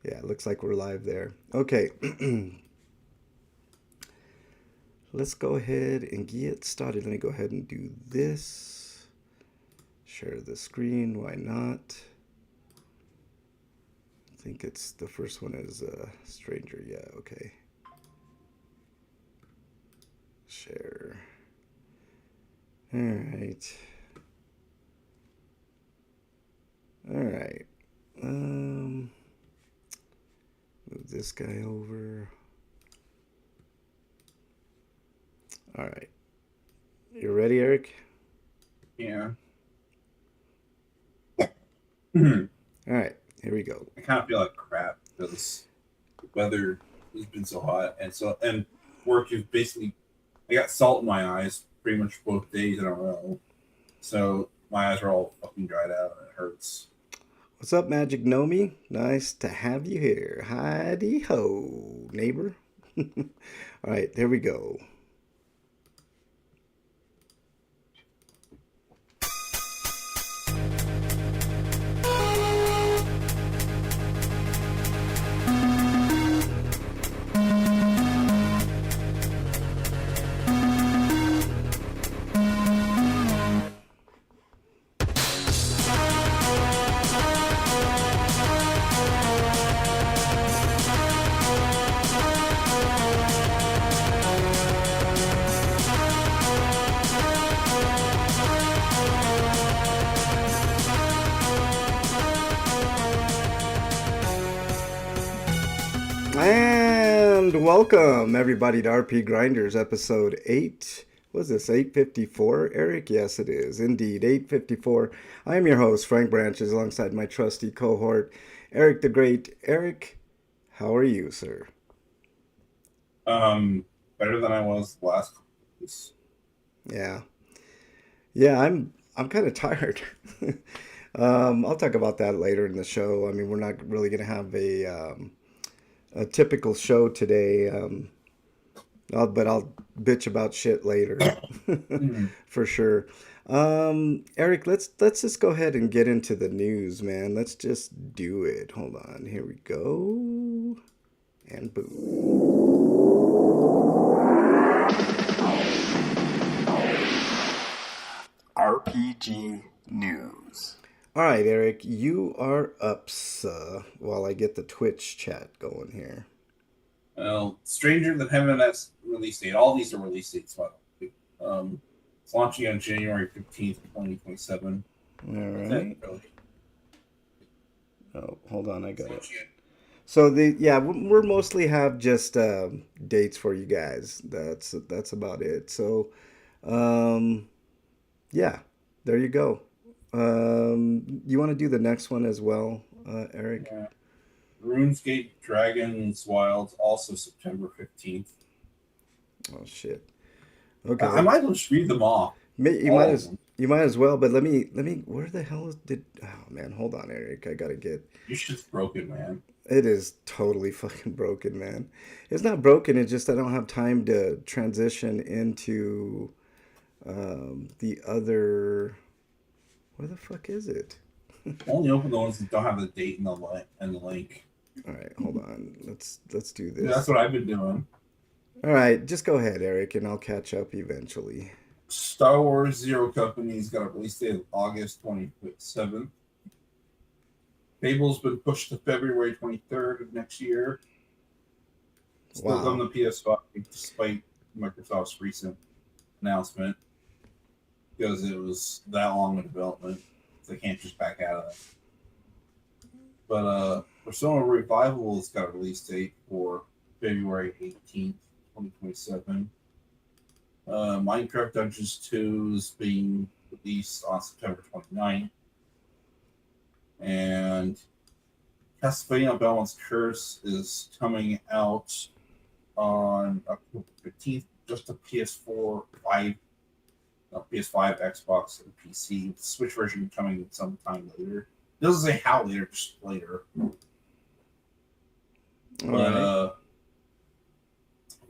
Yeah, it looks like we're live there. Okay, let's go ahead and get started. Let me go ahead and do this. Share the screen. Why not? I think it's the first one is stranger. Yeah, okay. Share. All right. All right. Um, Move this guy over. All right. You ready, Eric? Yeah. I All right. Here we go. kind of feel like crap because the weather has been so hot, and work is basically. I got salt in my eyes pretty much both days in a row, so my eyes are all fucking dried out and it hurts. What's up, Magic Nomi? Nice to have you here. Heidi ho, neighbor. All right, there we go. And welcome everybody to RPGrinders episode 8. Was this 854, Eric? Yes, it is. Indeed, 854. I am your host, Frank Branches, alongside my trusty cohort, Eric the Great. Eric, how are you, sir? Um, Better than I was last. Weeks. Yeah. Yeah, I'm kind of tired. I'll talk about that later in the show. I mean, we're not really going to have a typical show today, but I'll bitch about shit later Mhm. for sure. Eric, let's just go ahead and get into the news, man. Let's just do it. Hold on, here we go, and boom. RPG News. All right, Eric, you are up, sir. While I get the Twitch chat going here. Well, Stranger Than Heaven, that's release date. All these are release dates. It's launching on January 15th, 2027. All That's it, right. really. Oh, hold on, I It's got it. launching So we're mostly have just dates for you guys. That's about it. So um, yeah, there you go. You want to do the next one as well, Eric? Yeah. RuneScape Dragons Wilds, also September 15th. Oh shit. Okay, I might as well just read them off, you might all of as them. you might as well. But let me. Where the hell did? Oh man, hold on, Eric. I gotta get. Your shit's broken, man. It is totally fucking broken, man. It's not broken. It's just I don't have time to transition into the other. Where the fuck is it? Only open the ones that don't have the date and the link. All right, hold on. Let's do Yeah, that's this. what I've been doing. All right, just go ahead, Eric, and I'll catch up eventually. Star Wars Zero Company's got a release date of August 27th. Fable's been pushed to February 23rd of next year. Still on Wow. the PS5, despite Microsoft's recent announcement, because it was that long in development. They can't just back out of it. But Persona Revival's got a release date for February 18th, 2027. Minecraft Dungeons 2 is being released on September 29th. And Castlevania Balance Curse is coming out on October 15th, just a PS4, 5, PS5, Xbox, and PC. The Switch version coming sometime later. It doesn't say how later, just later. All But right.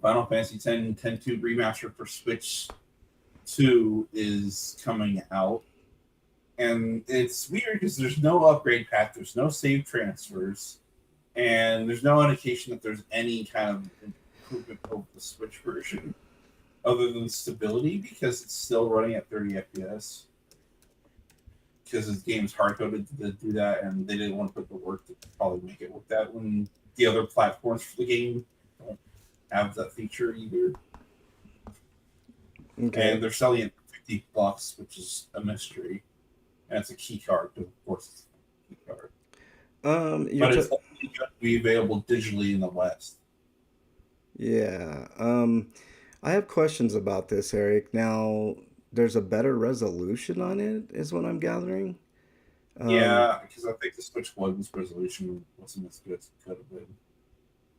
Final Fantasy X 2 Remastered for Switch 2 is coming out. And it's weird because there's no upgrade path, there's no save transfers. and there's no indication that there's any kind of improvement over the Switch version, other than stability, because it's still running at 30 FPS. Because this game's hard coded to do that, and they didn't want to put the work to probably make it work that when the other platforms for the game don't have that feature either. Okay. And they're selling it for $50, which is a mystery. And it's a key card, because of course it's a key card. You're But it's only going to be available digitally in the West. yeah. I have questions about this, Eric. Now, there's a better resolution on it, is what I'm gathering. Um, Yeah, because I think the Switch One's resolution wasn't as good as it could have been.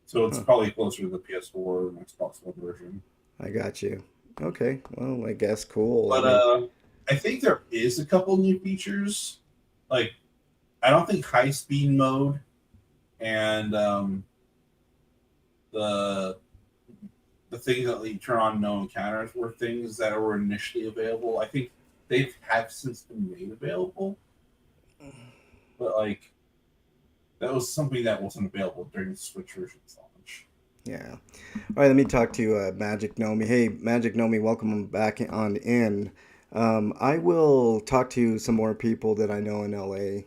So it's huh, probably closer to the PS4 and Xbox One version. I got you. Okay. Well, I guess cool. I But mean, I think there is a couple new features. Like, I don't think high speed mode and the the things that you turn on no encounters were things that were initially available. I think they've have since been made available, but like that was something that wasn't available during the Switch version's launch. yeah. All right. Let me talk to Magic Nomi. Hey, Magic Nomi, welcome back on in. I will talk to some more people that I know in LA,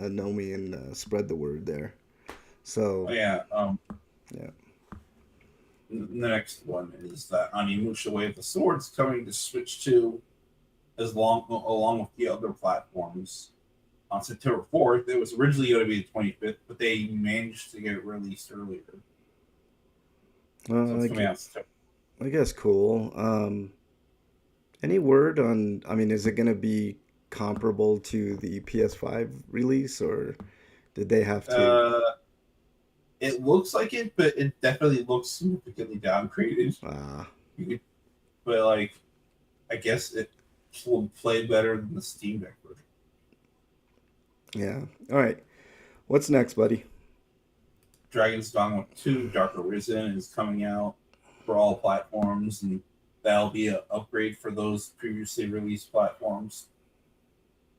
know me, and spread the word there. Oh So, yeah, yeah. the next one is that Onimusha Way of the Swords coming to Switch 2 along with the other platforms on September 4th. It was originally going to be the 25th, but they managed to get it released earlier. So it's I, coming gu- out September. I guess cool. Any word on, I mean, is it going to be comparable to the PS5 release, or did they have to? Uh, it looks like it, but it definitely looks significantly downgraded. Ah, You could, but like, I guess it will play better than the Steam Deck version. yeah. All right. What's next, buddy? Dragon's Dogma 2 Dark Arisen is coming out for all platforms, and that'll be an upgrade for those previously released platforms.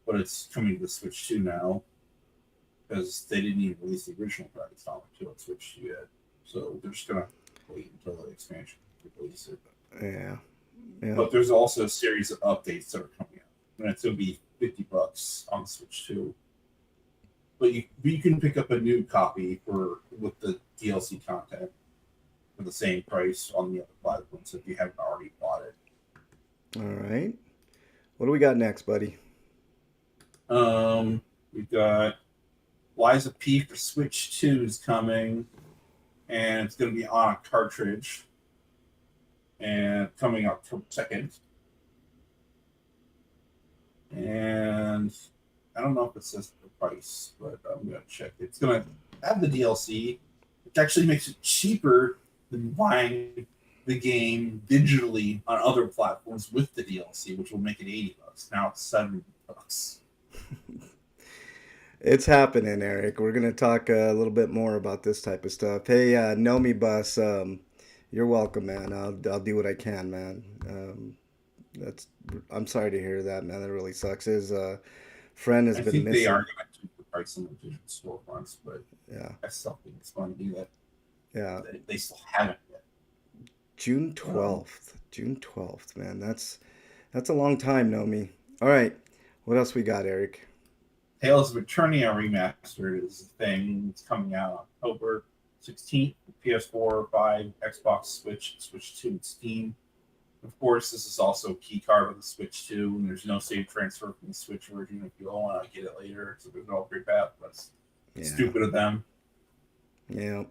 But it's coming to the Switch 2 now because they didn't even release the original Dragon's Dogma 2 on Switch 2 yet. So they're just going to wait until the expansion to release it. Yeah. Yeah. But there's also a series of updates that are coming out, and it's going to be $50 on Switch 2. But you can pick up a new copy with the DLC content for the same price on the other platforms if you haven't already bought it. All right. What do we got next, buddy? We've got Liza P for Switch 2 is coming, and it's going to be on a cartridge, and coming October 2nd. And I don't know if it says the price, but I'm going to check. It's going to have the DLC, which actually makes it cheaper than buying the game digitally on other platforms with the DLC, which will make it $80. Now it's $70. It's happening, Eric. We're gonna talk a little bit more about this type of stuff. Hey, Nomi Bus, you're welcome, man. I'll do what I can, man. That's I'm sorry to hear that, man. That really sucks. His friend has I been think they are missing. going to keep the price on the digital storefronts, but Yeah, I still think it's fun to do that. yeah. They still haven't yet. June Um, 12th. June 12th, man. That's a long time, Nomi. All right. What else we got, Eric? Tales of Eternia Remastered is the thing. It's coming out October 16th, PS4, 5, Xbox, Switch, Switch 2, and Steam. Of course, this is also a key card with the Switch 2, and there's no save transfer from the Switch version if you want to get it later. So there's no upgrade path. That's Yeah, stupid of them. yeah,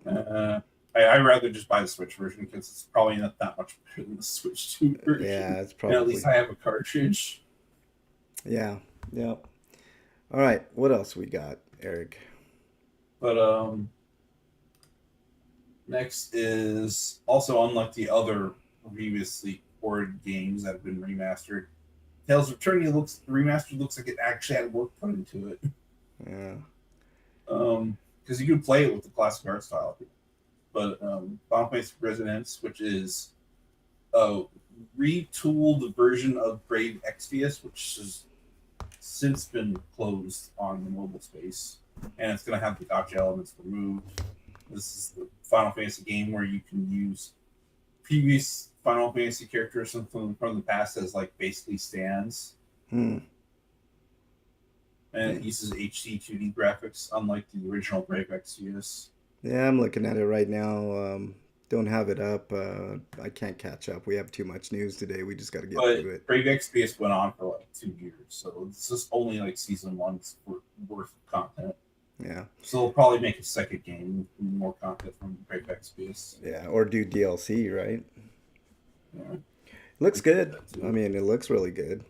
I'd rather just buy the Switch version because it's probably not that much better than the Switch 2 yeah. version. It's And at probably least I have a cartridge. yeah, yeah. All right. What else we got, Eric? But next is also unlike the other previously ported games that have been remastered. Tales of Eternia remastered looks like it actually had work put into it. Yeah. Because you can play it with the classic art style. But Final Fantasy Resonance, which is a retooled version of Brave Exvius, which has since been closed on the mobile space, and it's going to have the gotcha elements removed. This is the Final Fantasy game where you can use previous Final Fantasy characters from the past as like basically stands, Hmm. and Yeah. it uses HD 2D graphics, unlike the original Brave Exvius. Yeah, I'm looking at it right now. Don't have it up. I can't catch up. We have too much news today. We just got to get But through it. Brave Exvius went on for like 2 years, so this is only like season one's worth of content. Yeah. So they'll probably make a second game with more content from Brave Exvius. Yeah. Or do DLC, right? Yeah, Looks we could do good. that I too. mean, it looks really good.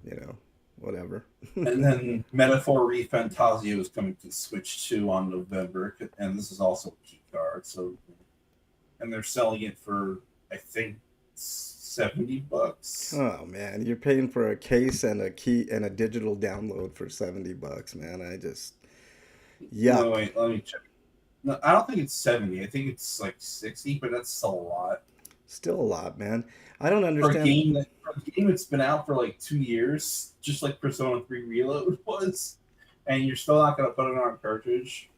You know, whatever. And then Metaphor ReFantasio is coming to Switch 2 on November, and this is also a key card. So, and they're selling it for I think $70. Oh man, you're paying for a case and a key and a digital download for $70, man. I just No, yuck. wait, let me check. No, I don't think it's 70. I think it's like 60, but that's still a lot Still a lot, man. I don't for a understand. game that's been out for like 2 years, just like Persona 3 Reload was, and you're still not gonna put it on a cartridge.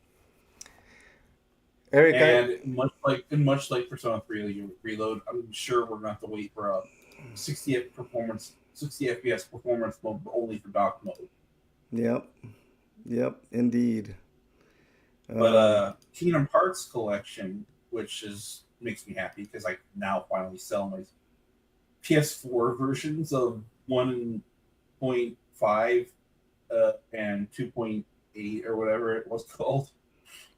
Eric, And much like Persona 3 Reload, I'm sure we're gonna have to wait for a 60 FPS performance mode only for dock mode. yep, yep, indeed. But Um, Kingdom Hearts collection, which is makes me happy because I now finally sell my PS4 versions of 1.5 and 2.8 or whatever it was called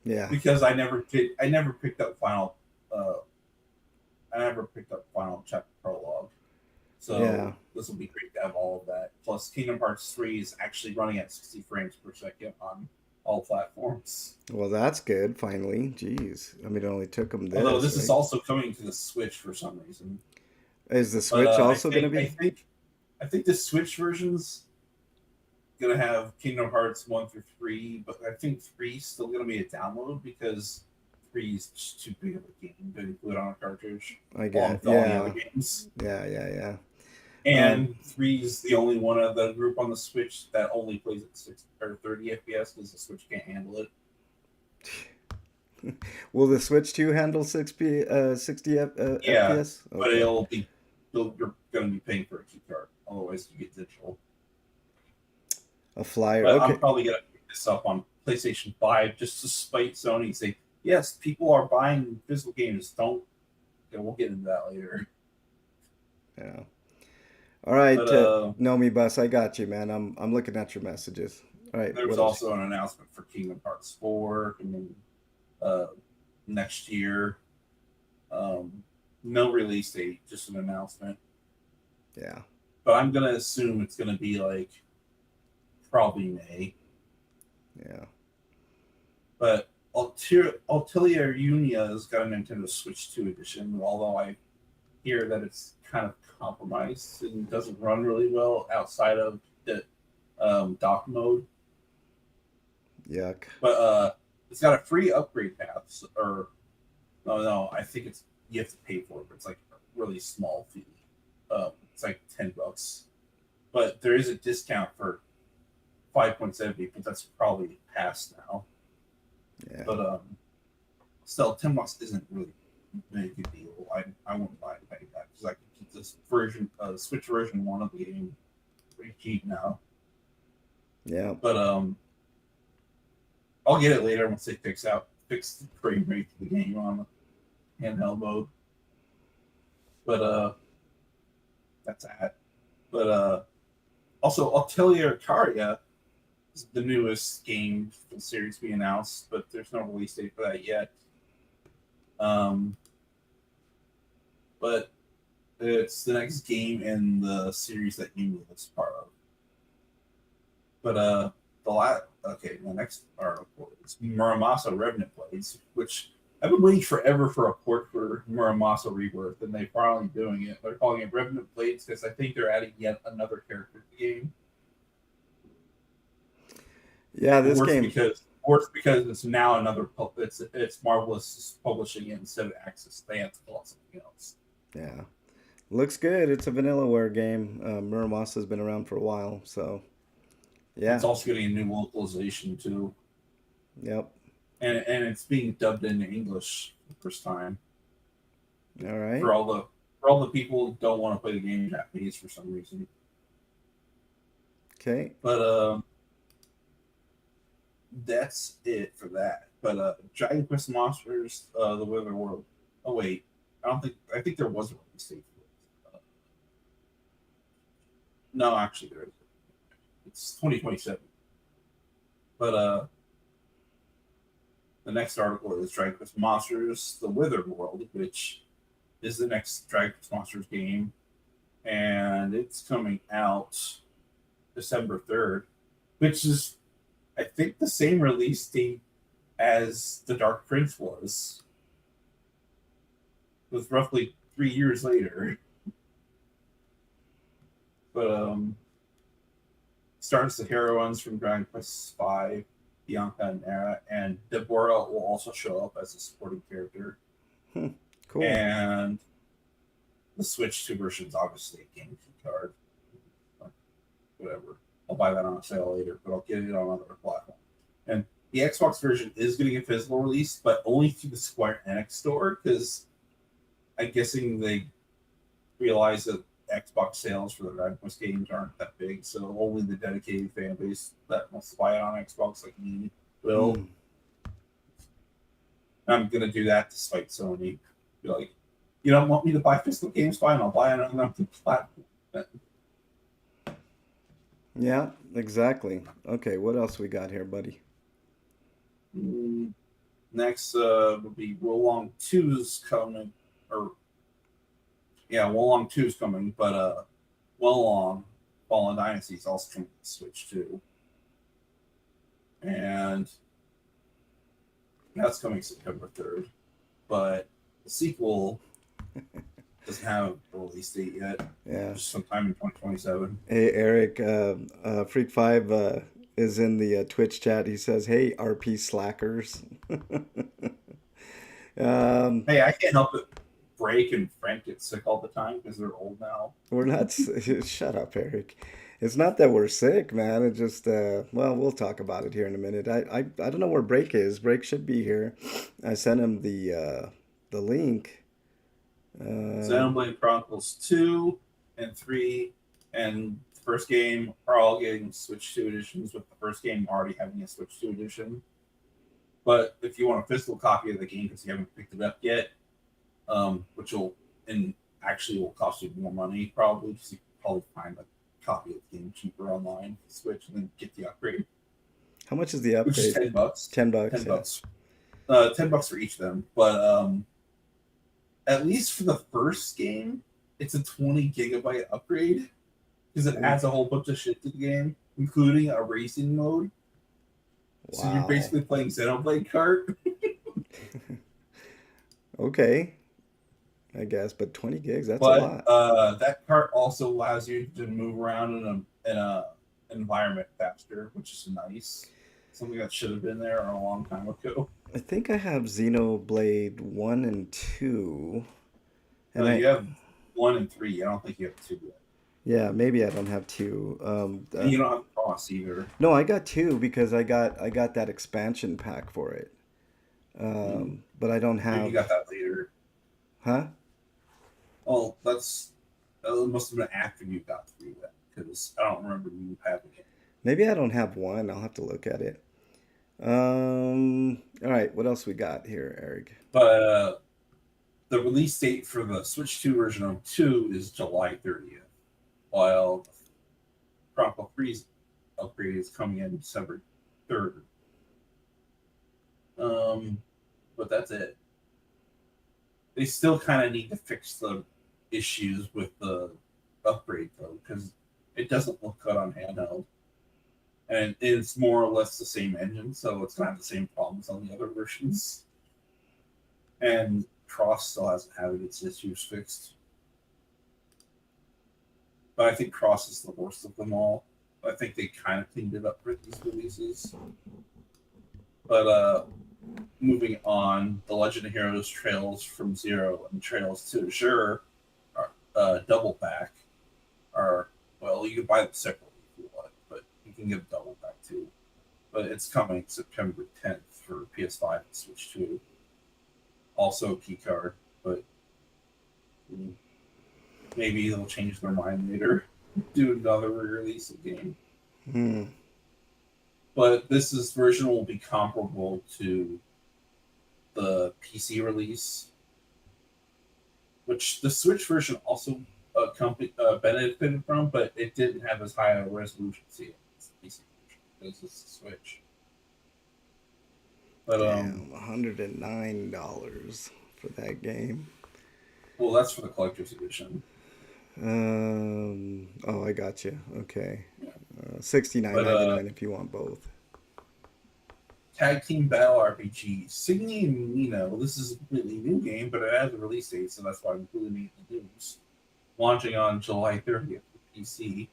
yeah, because I never picked up final uh, I never picked up final chapter prologue. So yeah. this will be great to have all of that. Plus, Kingdom Hearts 3 is actually running at 60 frames per second on all platforms. Well, that's good. Finally, jeez. I mean, it only took them Although this, this is right? also coming to the Switch for some reason. Is the But Switch also going to I be? think I think the Switch version's gonna have Kingdom Hearts 1 through 3, but I think 3 is still gonna be a download because 3 is just too big of a game to put on a cartridge I along get. with all the other Yeah, games. yeah, yeah, yeah. Um, And 3 is the only one of the group on the Switch that only plays at 30 FPS because the Switch can't handle it. will the Switch 2 handle 60 Yeah, FPS? but Okay. you're going to be paying for a key card. Otherwise, you get digital. A flyer. But I'm Okay. probably going to pick this up on PlayStation 5 just to spite Sony and say, yes, people are buying physical games. Don't. Yeah, we'll get into that later. Yeah. All right, But Nomi Bus, I got you, man. I'm looking at your messages. All right, there was what else? also an announcement for Kingdom Hearts 4 and then uh, next year. No release date, just an announcement. Yeah. But I'm gonna assume it's gonna be like probably May. Yeah. But Altilia Unia has got a Nintendo Switch 2 edition, although I hear that it's kind of compromised and doesn't run really well outside of the dock mode. Yuck. But it's got a free upgrade path, or no, I think it's you have to pay for it, but it's like a really small fee. It's like $10, but there is a discount for 5.70, but that's probably past now. Yeah. But still, $10 isn't really a good deal. I wouldn't mind paying that because I can keep this version, Switch version one of the game, pretty cheap now. Yeah. But I'll get it later once they fix the frame rate for the game on the handheld mode. But that's that. But also Atelier Caria is the newest game for the series we announced, but there's no release date for that yet. But it's the next game in the series that Yumi is part of. But the next article is Muramasa Revenant Blades, which I've been waiting forever for a port for Muramasa Rebirth, and they're finally doing it. They're calling it Revenant Blades because I think they're adding yet another character to the game. Yeah, this game. Or it's because it's now another it's Marvelous publishing it instead of Axis. They have to call it something else. Yeah. Looks good. It's a Vanillaware game. Muramasa's been around for a while, so yeah. It's also getting a new localization too. Yep. and it's being dubbed into English for the first time All right. for all the people who don't want to play the game in Japanese for some reason. Okay. But that's it for that. But Dragon Quest Monsters, the Wither World. Oh wait, I think there was a release date for it. No, actually there is. It's 2027. But the next article is Dragon Quest Monsters: The Withered World, which is the next Dragon Quest Monsters game, and it's coming out December 3rd, which is I think the same release date as the Dark Prince was. It was roughly 3 years later. But stars the heroines from Dragon Quest V, Bianca and Era, and Deborah will also show up as a supporting character. Cool. And the Switch 2 version is obviously a GameCube card. Whatever. I'll buy that on sale later, but I'll get it on another platform. And the Xbox version is getting a physical release, but only through the Square Enix store, because I'm guessing they realize that Xbox sales for the Dragon Quest games aren't that big, so only the dedicated fan base that wants to buy it on Xbox, like me, will. I'm gonna do that despite Sony. Be like, you don't want me to buy physical games? Fine, I'll buy it on another platform. Yeah, exactly. Okay, what else we got here, buddy? Next would be Wolong 2's coming, or yeah, Wolong 2's coming, but Wolong Fallen Dynasty is also coming to Switch too. And that's coming September 3rd. But the sequel doesn't have a release date yet. Yeah. Just sometime in 2027. Hey, Eric, Freak5 is in the Twitch chat. He says, hey, RP slackers. Hey, I can't help it. Break and Frank get sick all the time because they're old now. We're not. Shut up, Eric. It's not that we're sick, man. It just, well, we'll talk about it here in a minute. I don't know where Break is. Break should be here. I sent him the link. Xenoblade Chronicles 2 and 3 and the first game are all getting Switch 2 editions, with the first game already having a Switch 2 edition. But if you want a physical copy of the game because you haven't picked it up yet, which will cost you more money probably, because you can probably find a copy of the game cheaper online for Switch and then get the upgrade. How much is the upgrade? Which is $10. $10. $10. $10 for each of them. But at least for the first game, it's a 20 gigabyte upgrade because it adds a whole bunch of shit to the game, including a racing mode. Wow. So you're basically playing Xenoblade Kart. Okay. I guess, but 20 gigs, that's a lot. That cart also allows you to move around in a environment faster, which is nice. Something that should have been there a long time ago. I think I have Xenoblade 1 and 2. And No, you have 1 and 3. I don't think you have 2 yet. Yeah, maybe I don't have 2. And you don't have Cross either. No, I got 2 because I got that expansion pack for it. But I don't have. Maybe you got that later. Huh? Oh, that must have been after you got 3 then, because I don't remember you having it. Maybe I don't have 1. I'll have to look at it. All right, what else we got here, Eric? But the release date for the Switch 2 version of 2 is July 30th, while Chronicle 3's upgrade is coming in December 3rd. But that's it. They still kind of need to fix the issues with the upgrade, though, because it doesn't look good on handheld. And it's more or less the same engine, so it's going to have the same problems on the other versions. And Cross still hasn't had its issues fixed. But I think Cross is the worst of them all. I think they kind of cleaned it up for these releases. But moving on, the Legend of Heroes Trails from Zero and Trails to Azure are double pack. Well, you can buy them separately if you want, but you can get a double pack too. But it's coming September 10th for PS5 and Switch 2. Also a key card, but maybe they'll change their mind later, do another re-release of the game. Hmm. But version will be comparable to the PC release, which the Switch version also benefited from, but it didn't have as high a resolution as the PC version because it's the Switch. But Damn, $109 for that game. well, that's for the collector's edition. Oh, I got you. Okay. Yeah. 69.99 if you want both. Tag Team Battle RPG, Signy and Nino. This is a completely new game, but it has a release date, so that's why I'm including it in the news. Launching on July 30th for PC.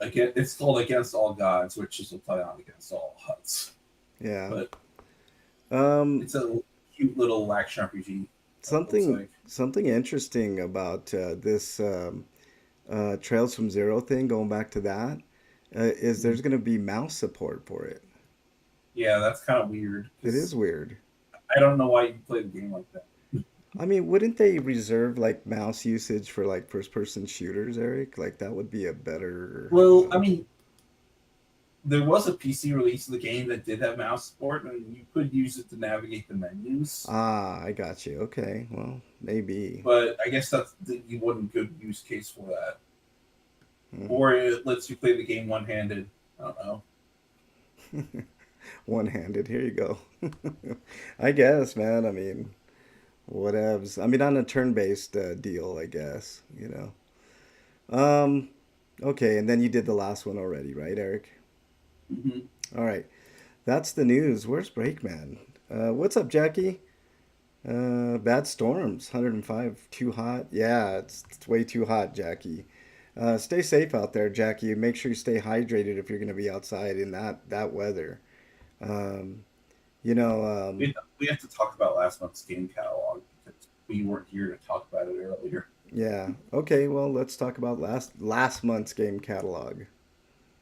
Again, it's called Against All Gods, which is a play on Against All Odds. Yeah. But Um, it's a cute little action RPG. something interesting about this Trails from Zero thing, going back to that, is there's going to be mouse support for it. Yeah, that's kind of weird. It is weird. I don't know why you play the game like that. I mean, wouldn't they reserve like mouse usage for like first person shooters, Eric? Like that would be a better. Well, I mean, there was a PC release of the game that did have mouse support, and you could use it to navigate the menus. I got you. Okay, well, maybe. But I guess you wouldn't good use case for that. Hmm. Or it lets you play the game one-handed. I don't know. One-handed. Here you go. I guess, man. I mean, whatevs. I mean, on a turn-based deal, I guess. Okay, and then you did the last one already, right, Eric? Mm-hmm. All right. That's the news. Where's Breakman? What's up, Jackie? Bad storms, 105, too hot. Yeah, it's way too hot, Jackie. Stay safe out there, Jackie. Make sure you stay hydrated if you're going to be outside in that weather. Um, you know, We have to talk about last month's game catalog because we weren't here to talk about it earlier. yeah. Okay, well, let's talk about last month's game catalog.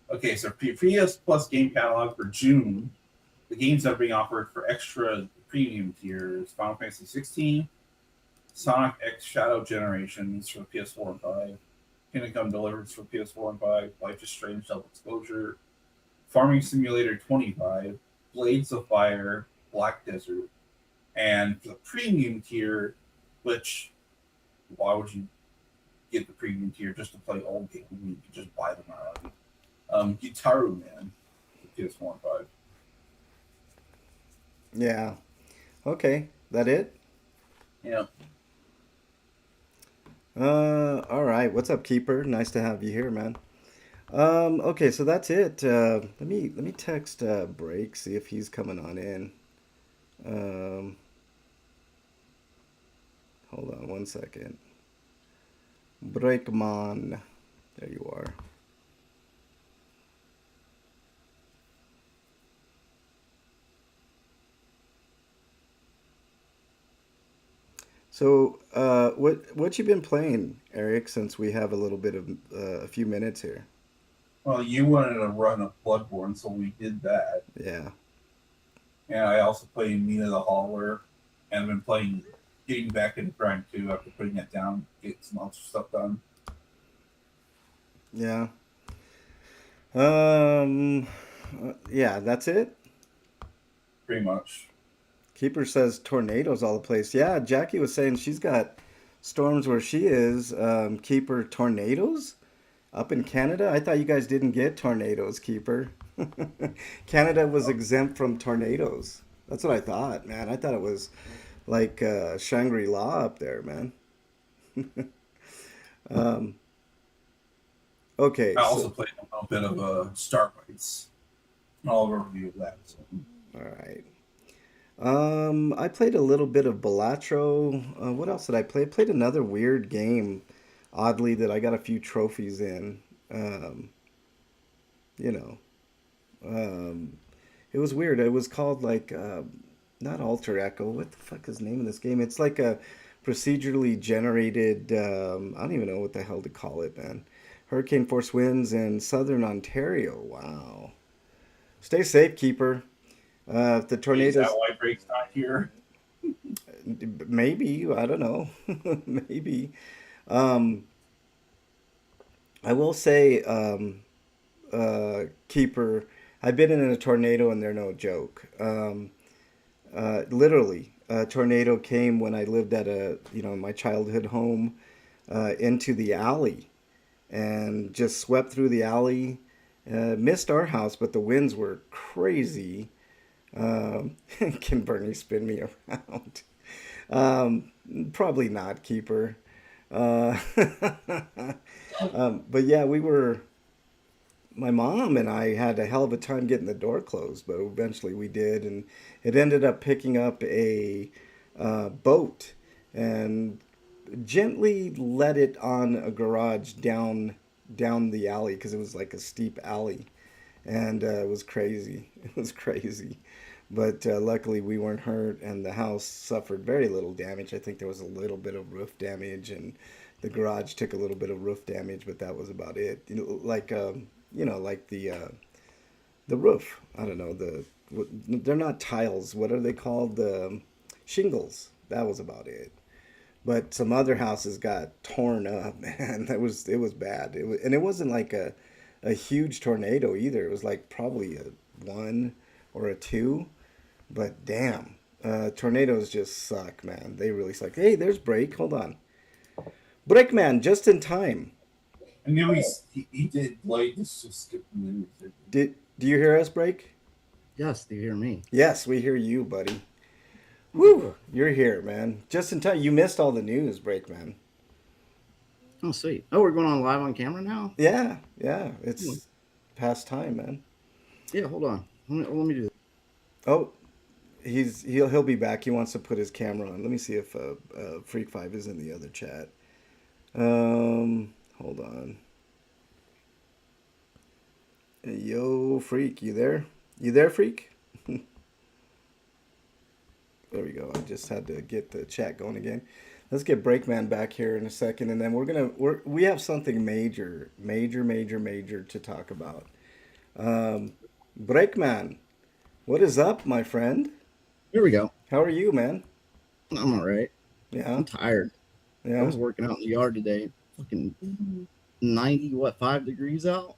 Okay, so PS Plus game catalog for June. The games that are being offered for extra premium tiers: Final Fantasy 16, Sonic X Shadow Generations for PS4 and 5, Kingdom Come Deliverance for PS4 and 5, Life is Strange Double Exposure, Farming Simulator 25, Blades of Fire, Black Desert, and the premium tier, which why would you get the premium tier just to play old games? You could just buy them already. Gitaru Man for PS4 and 5. Yeah. Okay, that it? Yeah. All right. What's up, Keeper? Nice to have you here, man. Okay, so that's it. Let me text Break, see if he's coming on in. Um, hold on one second. Breakman. There you are. So, what you been playing, Eric? Since we have a little bit of a few minutes here. Well, you wanted to run a Bloodborne, so we did that. Yeah. And I also played Mina the Hauler, and I've been getting back into Grind 2 after putting that down, get some other stuff done. Yeah. Um. Yeah, that's it. Pretty much. Keeper says tornadoes all the place. Yeah, Jackie was saying she's got storms where she is. Keeper, tornadoes up in Canada. I thought you guys didn't get tornadoes, Keeper. Canada was exempt from tornadoes. That's what I thought, man. I thought it was like Shangri-La up there, man. um, okay, I also so played a little bit of Starfights. I'll review that. So. all right. I played a little bit of Balatro. What else did I play? I played another weird game, oddly, that I got a few trophies in. Um, you know, um, it was weird. It was called like not Alter Echo. What the fuck is the name of this game? It's like a procedurally generated. I don't even know what the hell to call it, man. Hurricane Force Winds in Southern Ontario. Wow. Stay safe, Keeper. If the Is that tornadoes, why Drake's not here? maybe, I don't know, maybe. Um, I will say, Keeper, I've been in a tornado and they're no joke. Literally, a tornado came when I lived at my childhood home, into the alley and just swept through the alley. Missed our house, but the winds were crazy. Can Bernie spin me around? Um, Probably not, Keeper. Uh, but yeah, my mom and I had a hell of a time getting the door closed, but eventually we did, and it ended up picking up a boat and gently let it on a garage down the alley because it was like a steep alley, and it was crazy. It was crazy, but luckily we weren't hurt, and the house suffered very little damage. I think there was a little bit of roof damage, and the garage took a little bit of roof damage, but that was about it. Like the roof. I don't know they're not tiles. What are they called? The shingles. That was about it. But some other houses got torn up, man. It was bad. And it wasn't like a huge tornado either. It was like probably a one or a two. But damn, tornadoes just suck, man. They really suck. Hey, there's Break. Hold on, Breakman, just in time. I knew he did like this. Just skip the news. Do you hear us, Break? Yes, do you hear me? Yes, we hear you, buddy. Okay, Whew, cool. you're here, man. Just in time. You missed all the news, Breakman. Oh, sweet. Oh, we're going on live on camera now? Yeah, yeah. Hmm. It's past time, man. Yeah, hold on. Let me do this. Oh, he'll be back. He wants to put his camera on. Let me see if Freak Five is in the other chat. Hold on. Yo, Freak, you there? You there, Freak? There we go. I just had to get the chat going again. Let's get Breakman back here in a second, and then we have something major, major, major, major to talk about. Um, Breakman, what is up, my friend? Here we go. How are you, man? I'm all right. Yeah, I'm tired. I yeah, was working out in the yard today. Fucking 90, 5 degrees out?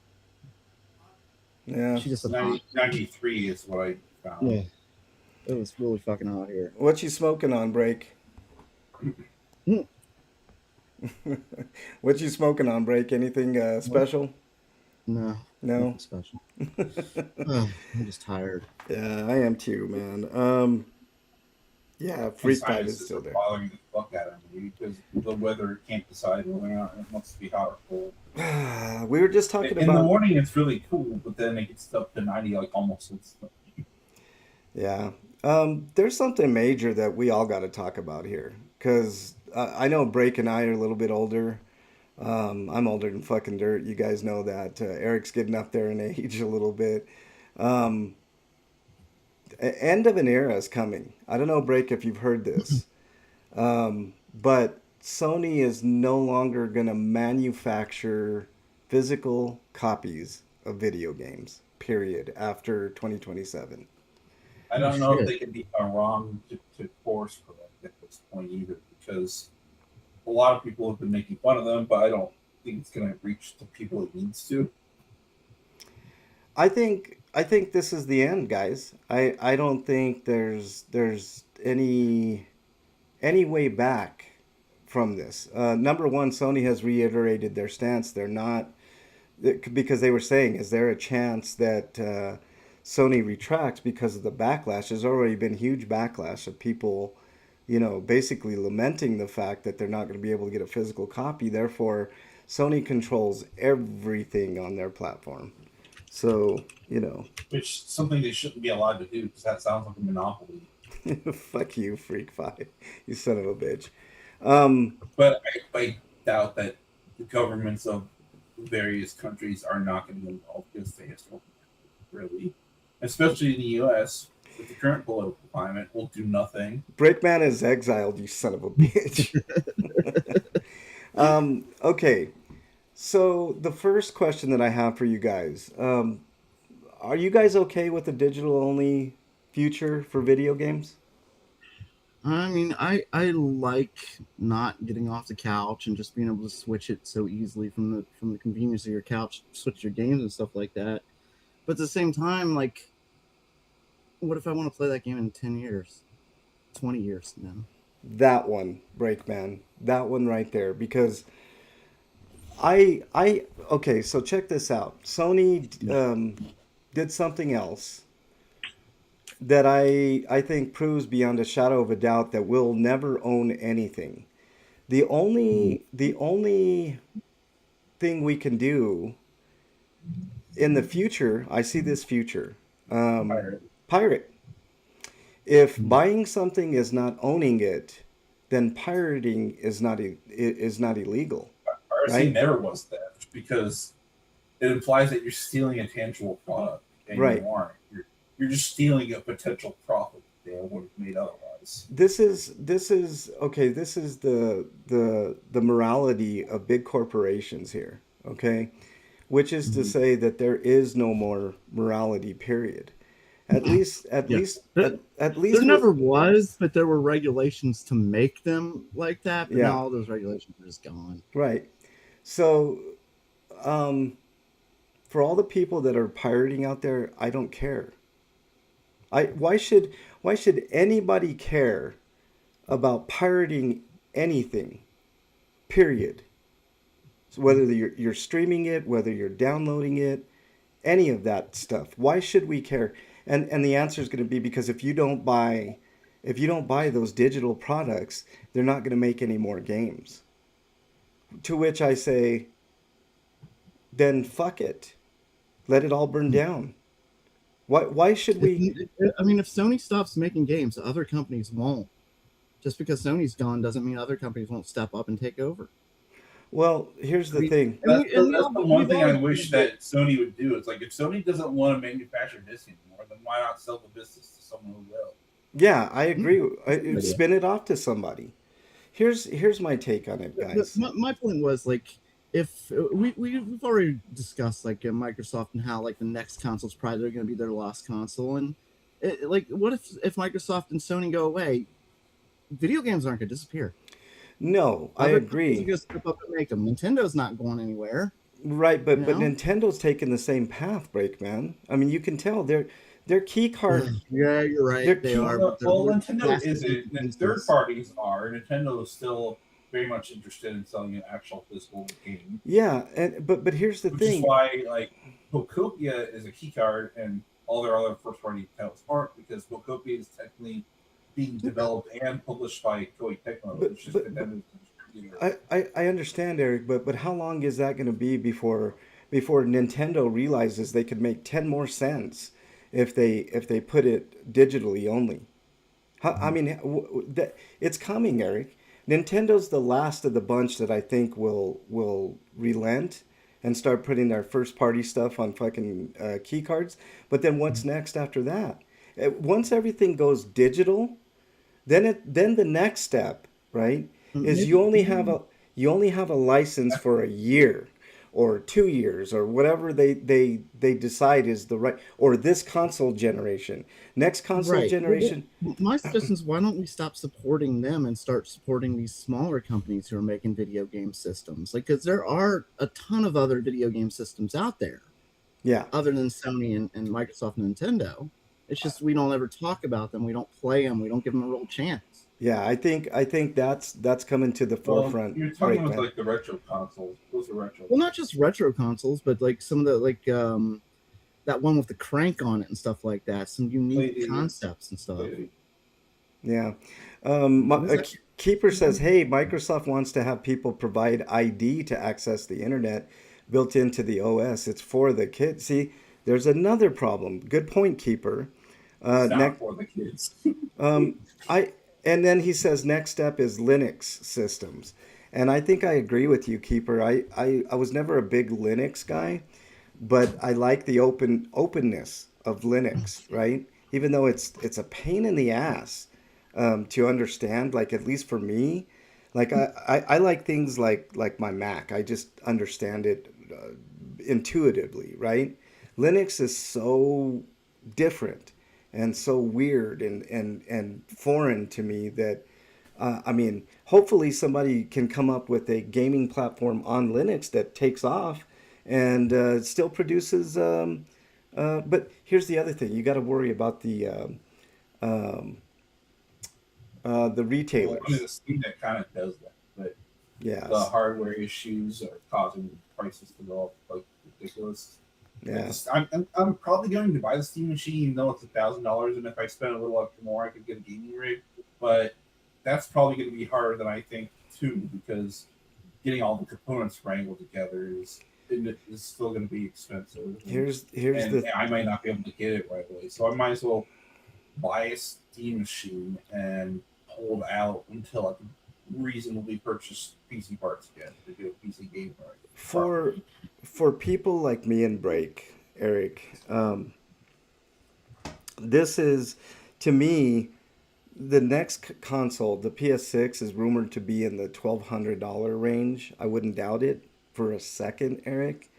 yeah. She just said hot. 93 is what I found. Yeah, it was really fucking hot here. What you smoking on, Break? Mm, What you smoking on, Break? Anything What? special? No, No. nothing special. Oh, I'm just tired. Yeah, I am too, man. Yeah, My Freak Five is sinuses still are there. bothering the fuck out of me because the weather can't decide whether or not it wants to be hot or cold. We were just talking In the about, morning, it's really cool, but then it gets up to 90 like almost instantly. yeah. There's something major that we all got to talk about here, because I know Break and I are a little bit older. I'm older than fucking dirt. You guys know that. Eric's getting up there in age a little bit. Um, End of an era is coming. I don't know, Break, if you've heard this. But Sony is no longer going to manufacture physical copies of video games, period, after 2027. I Oh, don't know if shit. they can be wrong to course correct at this point either, because a lot of people have been making fun of them, but I don't think it's going to reach the people it needs to. I think this is the end, guys. I don't think there's any way back from this. Number one, Sony has reiterated their stance. They're not, because they were saying, is there a chance that Sony retracts because of the backlash? There's already been huge backlash of people, basically lamenting the fact that they're not going to be able to get a physical copy. Therefore, Sony controls everything on their platform. So, Which is something they shouldn't be allowed to do because that sounds like a monopoly. fuck you, Freak Five, you son of a bitch. Um, But I doubt that the governments of various countries are not going to be involved because they just don't really, especially in the U.S. with the current political climate, will do nothing. Breakman is exiled, you son of a bitch. Okay, so the first question that I have for you guys, are you guys okay with the digital only future for video games? I mean, I like not getting off the couch and just being able to switch it so easily from the convenience of your couch, switch your games and stuff like that. But at the same time, like, what if I want to play that game in 10 years, 20 years now? That one, Breakman. That one right there. Because okay, so check this out. Sony did something else that I think proves beyond a shadow of a doubt that we'll never own anything. The only thing we can do in the future, I see this future. Pirate. Pirate. If buying something is not owning it, then pirating is not illegal, Piracy right? never was theft because it implies that you're stealing a tangible product, and Right. you aren't. You're just stealing a potential profit that they would have made otherwise. This is okay. This is the morality of big corporations here. Okay, which is to Mhm. say that there is no more morality. Period. At least, at Yeah. least, There, at there least with never was, but there were regulations to make them like that. But now yeah, all those regulations are just gone. right. So, um, for all the people that are pirating out there, I don't care. I why should anybody care about pirating anything? Period. So whether you're streaming it, whether you're downloading it, any of that stuff. Why should we care? And the answer is going to be because if you don't buy those digital products, they're not going to make any more games. To which I say, then fuck it. Let it all burn down. Why should If, we? I mean, if Sony stops making games, other companies won't. Just because Sony's gone doesn't mean other companies won't step up and take over. Well, here's I the mean, thing. That's the one we've thing all I agreed wish that. that Sony would do. It's like if Sony doesn't want to manufacture this anymore, then why not sell the business to someone who will? Yeah, I agree. That's a good idea. Spin it off to somebody. Here's my take on it, But guys. my point was like, if we've already discussed like Microsoft and how like the next console's probably going to be their last console, and like what if Microsoft and Sony go away, video games aren't going to disappear. No, I Other companies are agree. going to step up and make them. Nintendo's not going anywhere, Right, you but know. Nintendo's taking the same path, Breakman. I mean, you can tell their key card, Yeah, you're right. their They key. are, but Well, they're Nintendo vastly isn't. different Third business. parties are. Nintendo is still very much interested in selling an actual physical game, Yeah, and but here's the which is thing. why like Bokopia is a key card and all their other first party titles aren't because Bokopia is technically being developed and published by Koei Tecmo. But It's just but but Nintendo's distributor. I understand, Eric, but how long is that going to be before Nintendo realizes they could make 10 more cents if they put it digitally only? I mean, that it's coming, Eric. Nintendo's the last of the bunch that I think will relent and start putting their first party stuff on fucking key cards. But then what's next after that? Once everything goes digital, then the next step, right, is Maybe, maybe you only have a license for a year or 2 years or whatever they decide is the right or this console generation. Next console right. generation. My suggestion is why don't we stop supporting them and start supporting these smaller companies who are making video game systems? Like, because there are a ton of other video game systems out there Yeah. other than Sony and Microsoft and Nintendo. It's just we don't ever talk about them. We don't play them. We don't give them a real chance. Yeah, I think that's coming to the Well, forefront, you're talking about Breakman. like the retro consoles. Those are retro Well, not consoles. just retro consoles, but like some of the like that one with the crank on it and stuff like that. Some unique Playdated, concepts and stuff. playdated. Yeah. What is that? Keeper says, "Hey, Microsoft wants to have people provide ID to access the internet built into the OS. It's for the kids." See, there's another problem. Good point, Keeper. It's not Next, for the kids. I and then he says next step is Linux systems, and I think I agree with you, Keeper. I was never a big Linux guy, but I like the openness of Linux, right? Even though it's a pain in the ass to understand, like at least for me, like I like things like my Mac. I just understand it intuitively, right? Linux is so different. and so weird and foreign to me that I mean, hopefully somebody can come up with a gaming platform on Linux that takes off and still produces. But here's the other thing: you got to worry about um, the Well, I mean, retailers. the Steam Deck kind of does that, but the Yes, hardware issues are causing prices to go up like ridiculous. Like yeah. this, I'm probably going to buy the Steam machine, even though it's $1,000, and if I spend a little extra more, I could get a gaming rig. But that's probably going to be harder than I think too, because getting all the components wrangled together is still going to be expensive, Here's and the I might not be able to get it right away. So I might as well buy a Steam machine and hold out until I can reasonably purchase PC parts again to do a PC game for properly. for people like me and Break, Eric. This is to me the next console, the PS6, is rumored to be in the $1,200 range. I wouldn't doubt it for a second, Eric.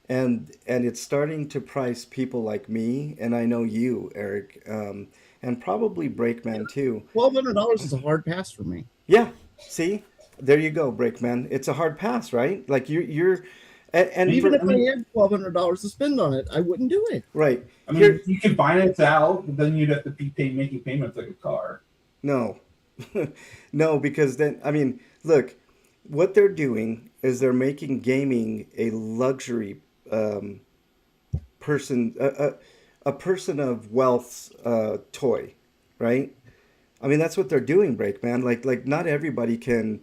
And it's starting to price people like me, and I know you, Eric, and probably Breakman too. $1,200 is a hard pass for me. Yeah, see, there you go, Breakman. It's a hard pass, right? Like you're, and Even for if I had $1,200 to spend on it, I wouldn't do it. right I mean, here, you could finance out, but then you'd have to be making payments like a car. no, no, because then I mean, look, what they're doing is they're making gaming a luxury um, person, a person of wealth's toy, right? I mean, that's what they're doing, Break Man. Like not everybody can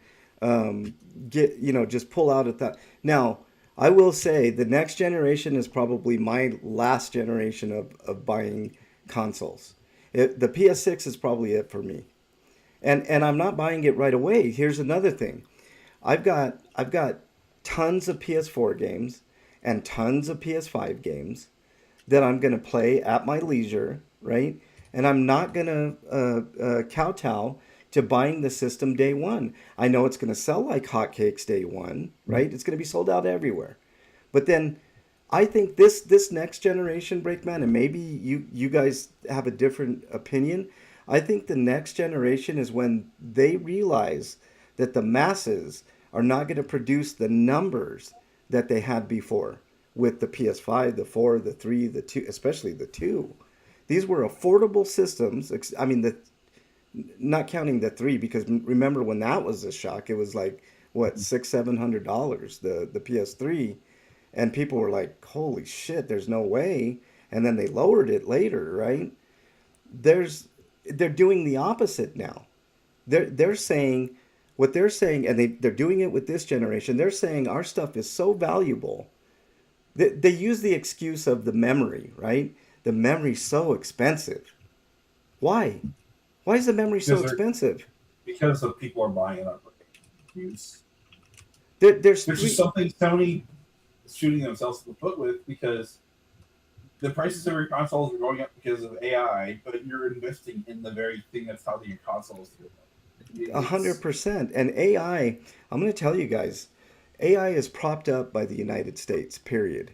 get just pull out at that. Now, I will say the next generation is probably my last generation of buying consoles. The PS6 is probably it for me, and I'm not buying it right away. Here's another thing: I've got tons of PS4 games and tons of PS5 games that I'm going to play at my leisure, right? And I'm not going to kowtow to buying the system day one. I know it's going to sell like hotcakes day one, right? It's going to be sold out everywhere. But then I think this next generation, Breakman, and maybe you guys have a different opinion. I think the next generation is when they realize that the masses are not going to produce the numbers that they had before with the PS5, the 4, the 3, the 2, especially the 2. These were affordable systems. I mean, not counting the 3, because remember when that was a shock, it was like what, $600-700, the PS3, and people were like, "Holy shit, there's no way." And then they lowered it later, right? There's they're doing the opposite now. They're saying what they're saying, and they're doing it with this generation. They're saying our stuff is so valuable. They use the excuse of the memory, right? The memory's so expensive. Why? Why is the memory so Because they're expensive? because of people are buying it on reviews. There's Which is three. something Sony is shooting themselves in the foot with, because the prices of your consoles are going up because of AI, but you're investing in the very thing that's causing your consoles to go up. A hundred It's percent. And AI, I'm going to tell you guys, AI is propped up by the United States, period.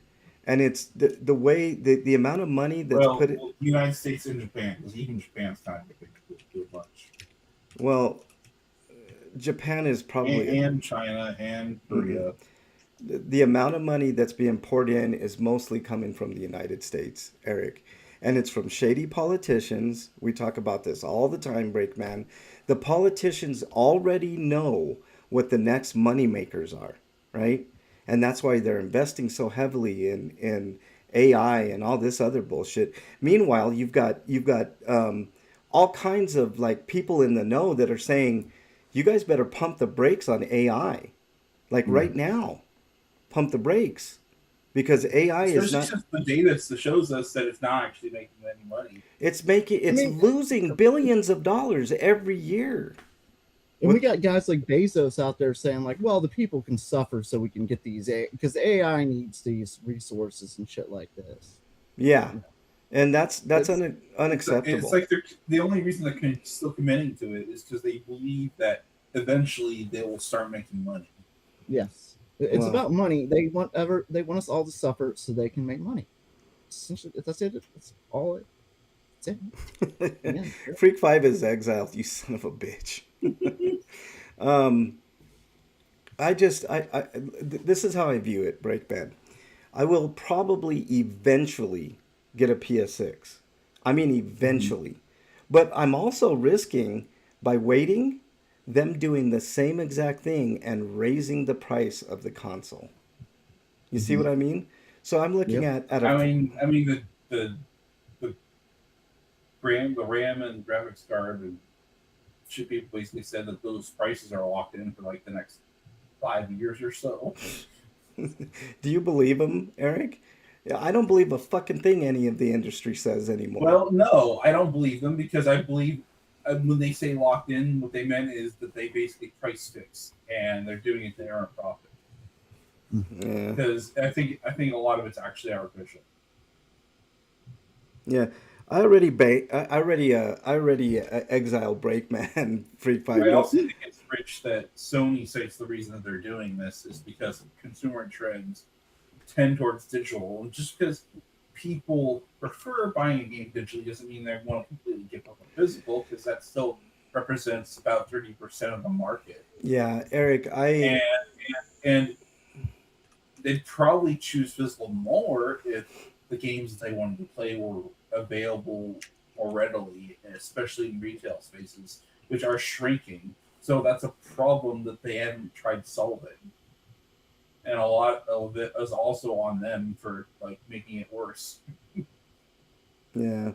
And it's the way the amount of money that's put it. well, the United States and Japan, because even Japan's kind of do a bunch, Well, Japan is probably and China and mm-mm. Korea. The amount of money that's being poured in is mostly coming from the United States, Eric. And it's from shady politicians. We talk about this all the time, Breakman. The politicians already know what the next money makers are, right? And that's why they're investing so heavily in AI and all this other bullshit. Meanwhile, you've got all kinds of like people in the know that are saying, you guys better pump the brakes on AI, like Mm. right now, pump the brakes because AI is Especially not. since the data shows us that it's not actually making any money. I It's mean, losing billions of dollars every year. and we With got guys like Bezos out there saying like, well, the people can suffer so we can get these because AI needs these resources and shit like this. yeah, and that's It's It's unacceptable. like they're the only reason they're still committing to it is because they believe that eventually they will start making money. Yes, it's Well, about money. They want us all to suffer so they can make money. Essentially, that's it. That's all. It's That's it. Yeah. Freak 5 is exiled, you son of a bitch. Um, this is how I view it, Breakbed. I will probably eventually get a PS6. I mean, Mhm. eventually. But I'm also risking, by waiting, them doing the same exact thing and raising the price of the console. You see what Mhm. I mean? So I'm looking Yep. at a. I mean the RAM and graphics card and should be basically said that those prices are locked in for like the next 5 years or so. Do you believe them, Eric? Yeah, I don't believe a fucking thing any of the industry says anymore. Well, no, I don't believe them because I believe when they say locked in, what they meant is that they basically price fix and they're doing it to earn a profit. Yeah, Because I think a lot of it's actually artificial. yeah. I already exiled Breakman Freak I Five. No, also think it's rich that Sony cites the reason that they're doing this is because consumer trends tend towards digital. And just because people prefer buying a game digitally doesn't mean they want to completely give up on physical, because that still represents about 30% of the market. yeah, Eric. And and they'd probably choose physical more if the games that they wanted to play were available more readily, especially in retail spaces, which are shrinking. So that's a problem that they haven't tried solving. And a lot of it is also on them for like making it worse. Yeah.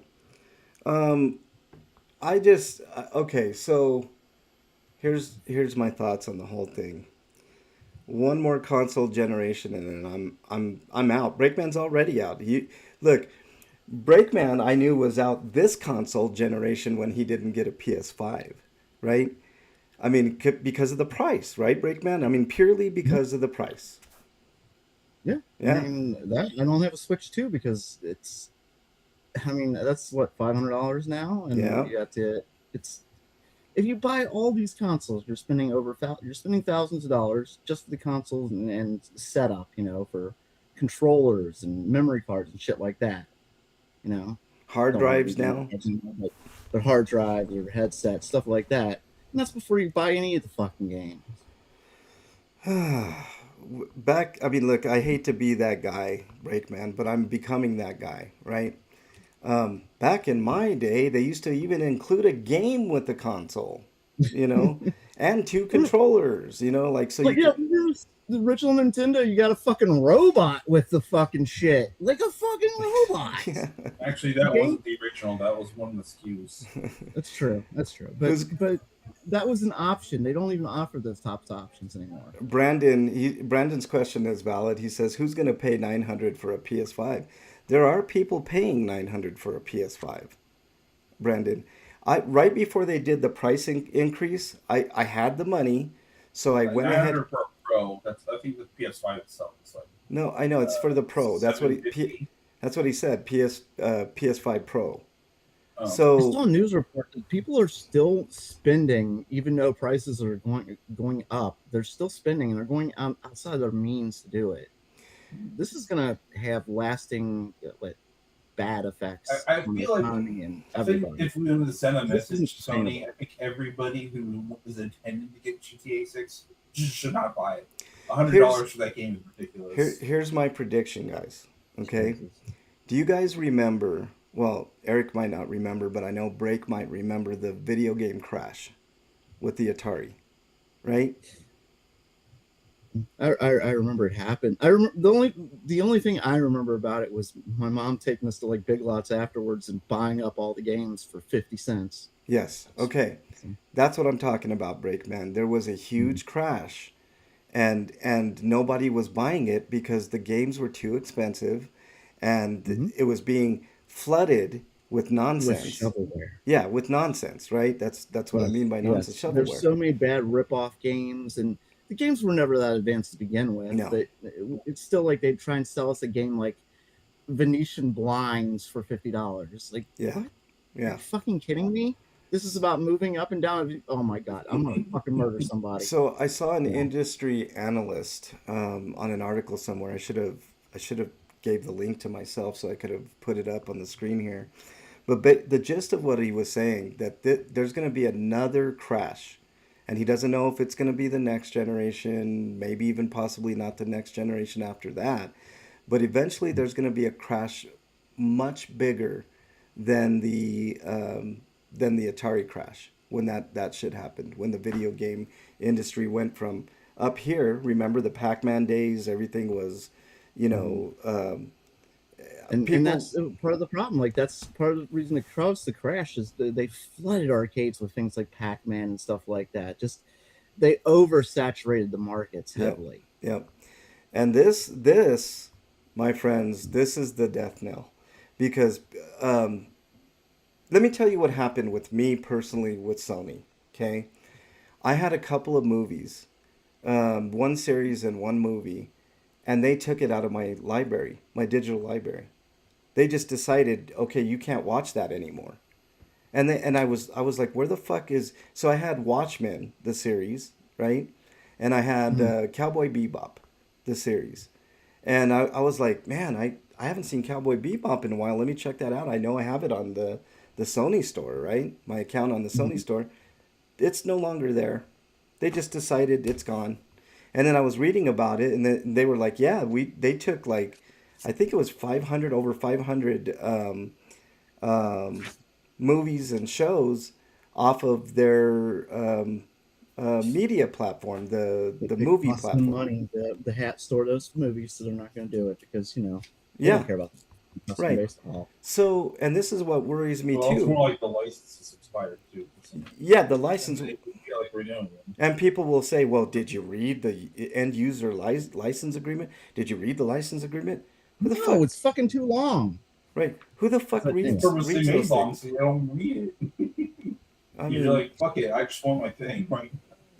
Um. I just okay. So here's my thoughts on the whole thing. One more console generation, and then I'm out. Breakman's already out. Look. Breakman, I knew was out this console generation when he didn't get a PS5, right? I mean, because of the price, right, Breakman? I mean, purely Yeah. because of the price. Yeah. I Yeah, mean that I don't have a Switch too because it's. I mean that's what $500 now, and yeah. you have to. It's if you buy all these consoles, you're spending thousands of dollars just for the consoles and setup, for controllers and memory cards and shit like that. You know, Hard don't want to drives get into now. that, but hard drives or headsets, stuff like that. And that's before you buy any of the fucking games. Back, I mean, look, I hate to be that guy, Breakman, but I'm becoming that guy, right? Back in my day, they used to even include a game with the console, you know, and two controllers, like so But you yeah, could. here's the original Nintendo. You got a fucking robot with the fucking shit, like a fucking robot. Yeah. Actually, that Game. wasn't the original. That was one of the SKUs. That's true. That's true. But Who's but that was an option. They don't even offer those top options anymore. Brandon's question is valid. He says, "Who's going to pay 900 for a PS5?" There are people paying 900 for a PS5. Brandon, I right before they did the pricing increase, I had the money, so I went ahead. 900 for a Pro. I think the PS5 itself is like No, I know it's for the Pro. 750. That's what he said. PS5 Pro. Oh, I So saw a news report that people are still spending, even though prices are going up. They're still spending, and they're going outside their means to do it. This is going to have lasting, bad effects I on the feel like economy and I think everybody. if we wanted to send a This isn't message to Sony, I sustainable. think everybody who is intending to get GTA 6 just should not buy it. one hundred here's dollars for that game is ridiculous. here's my prediction, guys. It's Okay, crazy. do you guys remember? Well, Eric might not remember, but I know Break might remember the video game crash with the Atari, right? I remember it happened. I remember the only thing I remember about it was my mom taking us to like Big Lots afterwards and buying up all the games for 50 cents. Yes. Okay. That's what I'm talking about, Breakman. There was a Mhm. huge crash and nobody was buying it because the games were too expensive and Mhm. it was being flooded with With nonsense. shovelware. Yeah, with nonsense, right? That's what I Ugh, mean by nonsense yes, there's shovelware. so many bad rip-off games, and the games were never that advanced to begin with. No. That it's still like they try and sell us a game like Venetian Blinds for $50. Like Yeah. what? Are Yeah. you fucking kidding me? This is about moving up and down. Oh my god, I'm gonna fucking murder somebody. So I saw an Yeah. industry analyst on an article somewhere. I should have gave the link to myself so I could have put it up on the screen here. But the gist of what he was saying that there's going to be another crash, and he doesn't know if it's going to be the next generation, maybe even possibly not the next generation after that. But eventually, there's going to be a crash much bigger than the Atari crash when that shit happened. When the video game industry went from up here, remember the Pac-Man days? Everything was, you know, And people. that's part of the problem. Like that's part of the reason it caused the crash is they flooded arcades with things like Pac-Man and stuff like that. Just they oversaturated the markets Yep, heavily. yep. And this, my friends, this is the death knell, because um, let me tell you what happened with me personally with Sony. Okay, I had a couple of movies, one series and one movie, and they took it out of my library, my digital library. They just decided, okay, you can't watch that anymore. And I was like, where the fuck is? So I had Watchmen, the series, right? And I had Mhm. Cowboy Bebop, the series. And I was like, man, I haven't seen Cowboy Bebop in a while. Let me check that out. I know I have it on the Sony store, right? My account on the Sony Mhm. store. It's no longer there. They just decided it's gone. And then I was reading about it, and they were like, yeah, they took like, I think it was 500 over 500 um, movies and shows off of their media platform, the It movie costs them platform. money to hat store those movies, so they're not going to do it because they don't Yeah, care about the customer right. base at all. So, and this is what worries me Well, it's too. more like the licenses expired too. So, Yeah, the and license, they feel like renewing them. and people will say, well, did you read the end user license agreement? Did you read the license agreement? Who the No, fuck, it's fucking too long. right? Who the That's fuck what I It's think. purposely reads made those long things? so you don't read it. I You're mean, like, fuck it, I just want my thing. Right?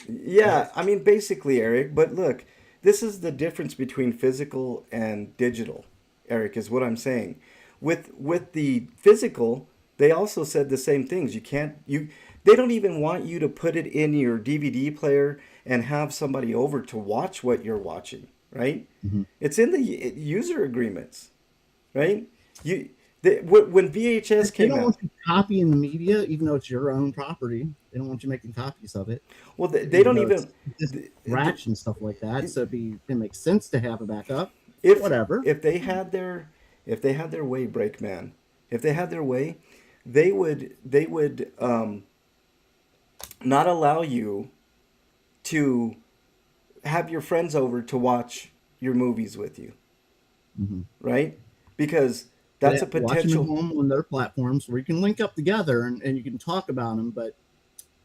yeah, I mean, basically, Eric, but look, this is the difference between physical and digital, Eric, is what I'm saying. With the physical, they also said the same things. They don't even want you to put it in your DVD player and have somebody over to watch what you're watching, right? Mhm. It's in the user agreements, right? You when VHS They came don't want out, you copying the media, even though it's your own property. They don't want you making copies of it, well, they even don't though it's even just scratch and stuff like that. So it makes sense to have a backup. if Whatever. if they had their if they had their way, Breakman, if they had their way, they would not allow you to have your friends over to watch your movies with you, Hmm. right? Because that's They a watch them at potential. home on their platforms where you can link up together and you can talk about them, but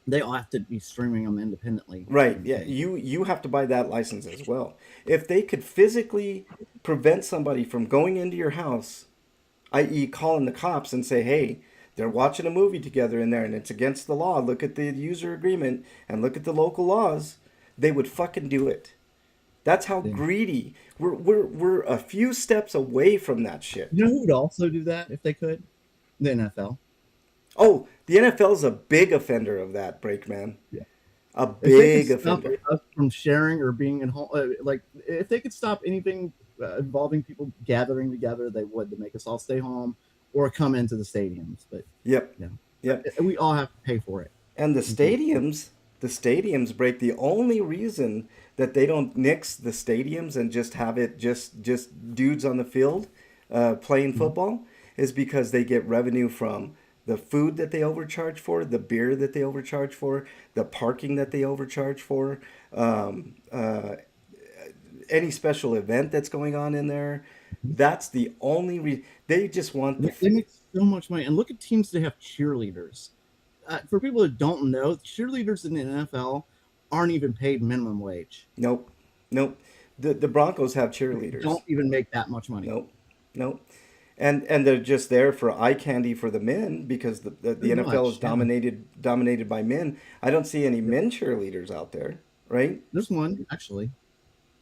they all have to be streaming them independently Right. and Yeah. You have to buy that license as well. If they could physically prevent somebody from going into your house, i.e., calling the cops and say, "Hey, they're watching a movie together in there, and it's against the law. Look at the user agreement and look at the local laws." They would fucking do it. That's how yeah. greedy. We're a few steps away from that shit. You know who would also do that if they could? The NFL. Oh, the NFL is a big offender of that, Breakman. Yeah. A If they could big stop offender. us from sharing or being in home, like if they could stop anything involving people gathering together, they would to make us all stay home or come into the stadiums. But Yep. you know, Yep. we all have to pay for it. And Unfortunately. the stadiums break. The only reason that they don't nix the stadiums and just have it just dudes on the field playing Mhm. football is because they get revenue from the food that they overcharge for, the beer that they overcharge for, the parking that they overcharge for, um, uh, any special event that's going on in there. That's the only reason. They just want the. They make so much money, and look at teams that have cheerleaders. For people that don't know, cheerleaders in the NFL aren't even paid minimum wage. Nope, nope. The Broncos have Don't cheerleaders. even make that much money. Nope, nope. And they're just there for eye candy for the men because the Pretty NFL is much, yeah. dominated by men. I don't see any Yep. men cheerleaders out there, right? There's one actually.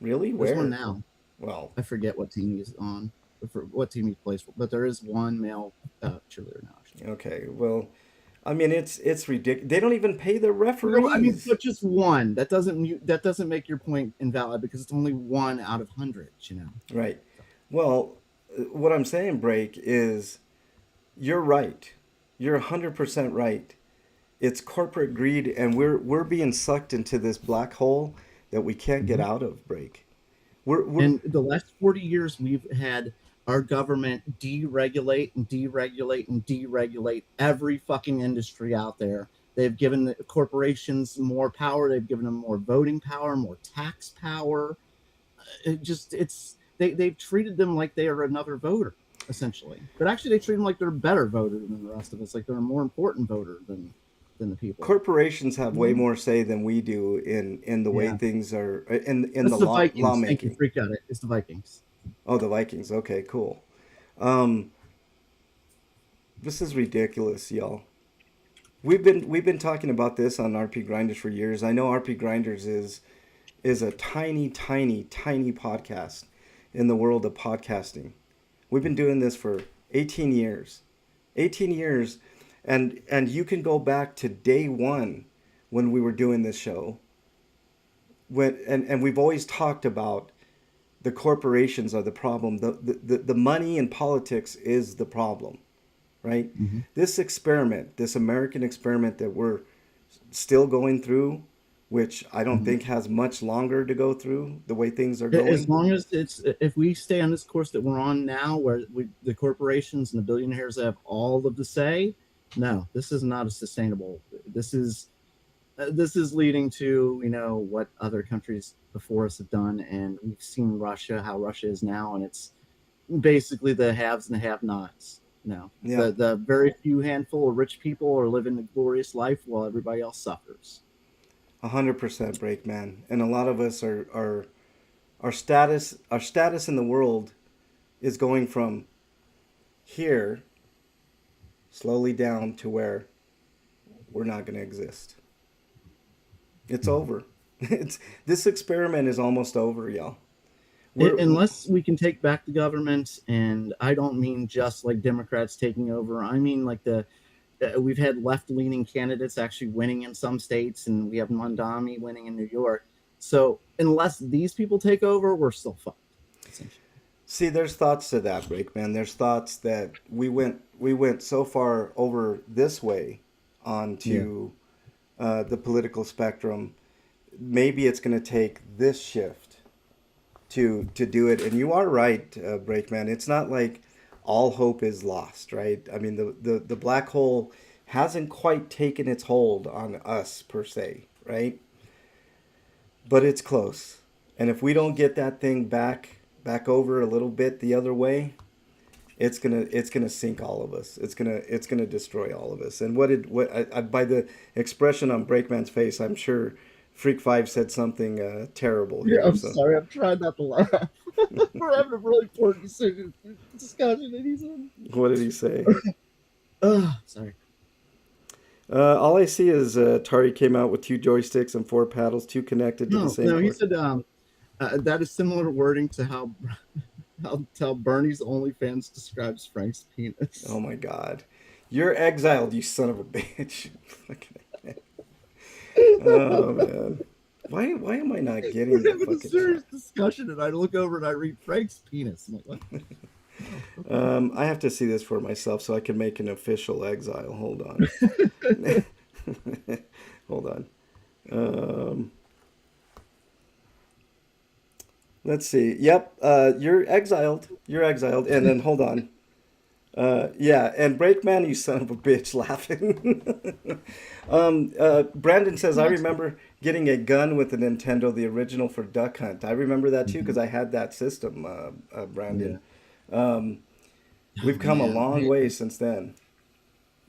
Really? There's one Where? now. Well, I forget what team he's on, for what team he plays for, but there is one male cheerleader now. Actually, okay. Well, I mean it's ridiculous. They don't even pay the no, I mean, referees. but just one. That doesn't make your point invalid because it's only one out of hundreds. Right. Well, what I'm saying, Break, is you're right. You're 100% right. It's corporate greed, and we're being sucked into this black hole that we can't get Mhm. out of. Break. We're In the last 40 years, we've had our government deregulate and deregulate and deregulate every fucking industry out there. They've given the corporations more power. They've given them more voting power, more tax power. They've treated them like they are another voter, essentially. But actually, they treat them like they're a better voter than the rest of us, like they're a more important voter than the people. corporations have way Mhm. more say than we do in the way Yeah, things are in that's the the Vikings. Thank you, lawmaking. freaked out. It's the Vikings. Oh, the Vikings. Okay, cool. Um, this is ridiculous, y'all. We've been talking about this on RP Grinders for years. I know RP Grinders is a tiny, tiny, tiny podcast in the world of podcasting. We've been doing this for 18 years. 18 years, and you can go back to day one when we were doing this show. And we've always talked about the corporations are the problem. The money in politics is the problem, right? Mm-hmm. This experiment, this American experiment that we're still going through, which I don't Mm-hmm. think has much longer to go through the way things are As going. long as if we stay on this course that we're on now, where the corporations and the billionaires have all of the say, no, this is not a sustainable. This is leading to what other countries before us have done, and we've seen Russia, how Russia is now, and it's basically the haves and the have-nots. Yeah, The very few handful of rich people are living a glorious life while everybody else suffers. 100% break, man. And a lot of us are our status in the world is going from here slowly down to where we're not going to exist. It's over. It's this experiment is almost over, y'all. We're Unless we can take back the government, and I don't mean just like Democrats taking over. I mean like we've had left-leaning candidates actually winning in some states, and we have Mondami winning in New York. So unless these people take over, we're still fucked, essentially. See, there's thoughts to that, break, man. There's thoughts that we went so far over this way Yeah. onto the political spectrum. Maybe it's going to take this shift to do it. And you are right, Breakman. It's not like all hope is lost, right? I mean, the black hole hasn't quite taken its hold on us per se, right? But it's close. And if we don't get that thing back over a little bit the other way, it's gonna sink all of us. It's gonna destroy all of us. And by the expression on Breakman's face, I'm sure Freak Five said something terrible Yeah, here. I'm So sorry. I'm trying not to laugh. We're having a really important discussion, and he's in. what did he say? Sorry. All I see is Atari came out with two joysticks and four paddles, two connected to the No, same no. He port. said that is similar wording to how Bernie's OnlyFans describes Frank's Oh penis. my God, you're exiled, you son of a bitch! Oh man, why am I not getting We're the having a fucking serious chat? discussion, and I look over and I read Frank's penis. I'm like, what? Oh, okay. I have to see this for myself so I can make an official exile. Hold on. Hold on. Um, let's see. Yep, you're exiled. You're exiled. And then hold on. Yeah, and Breakman, you son of a bitch, laughing. Brandon says, I remember getting a gun with the Nintendo, the original for Duck Hunt. I remember that too because Mhm. I had that system, Yeah. Brandon. Um, Oh we've come a man, long way since then.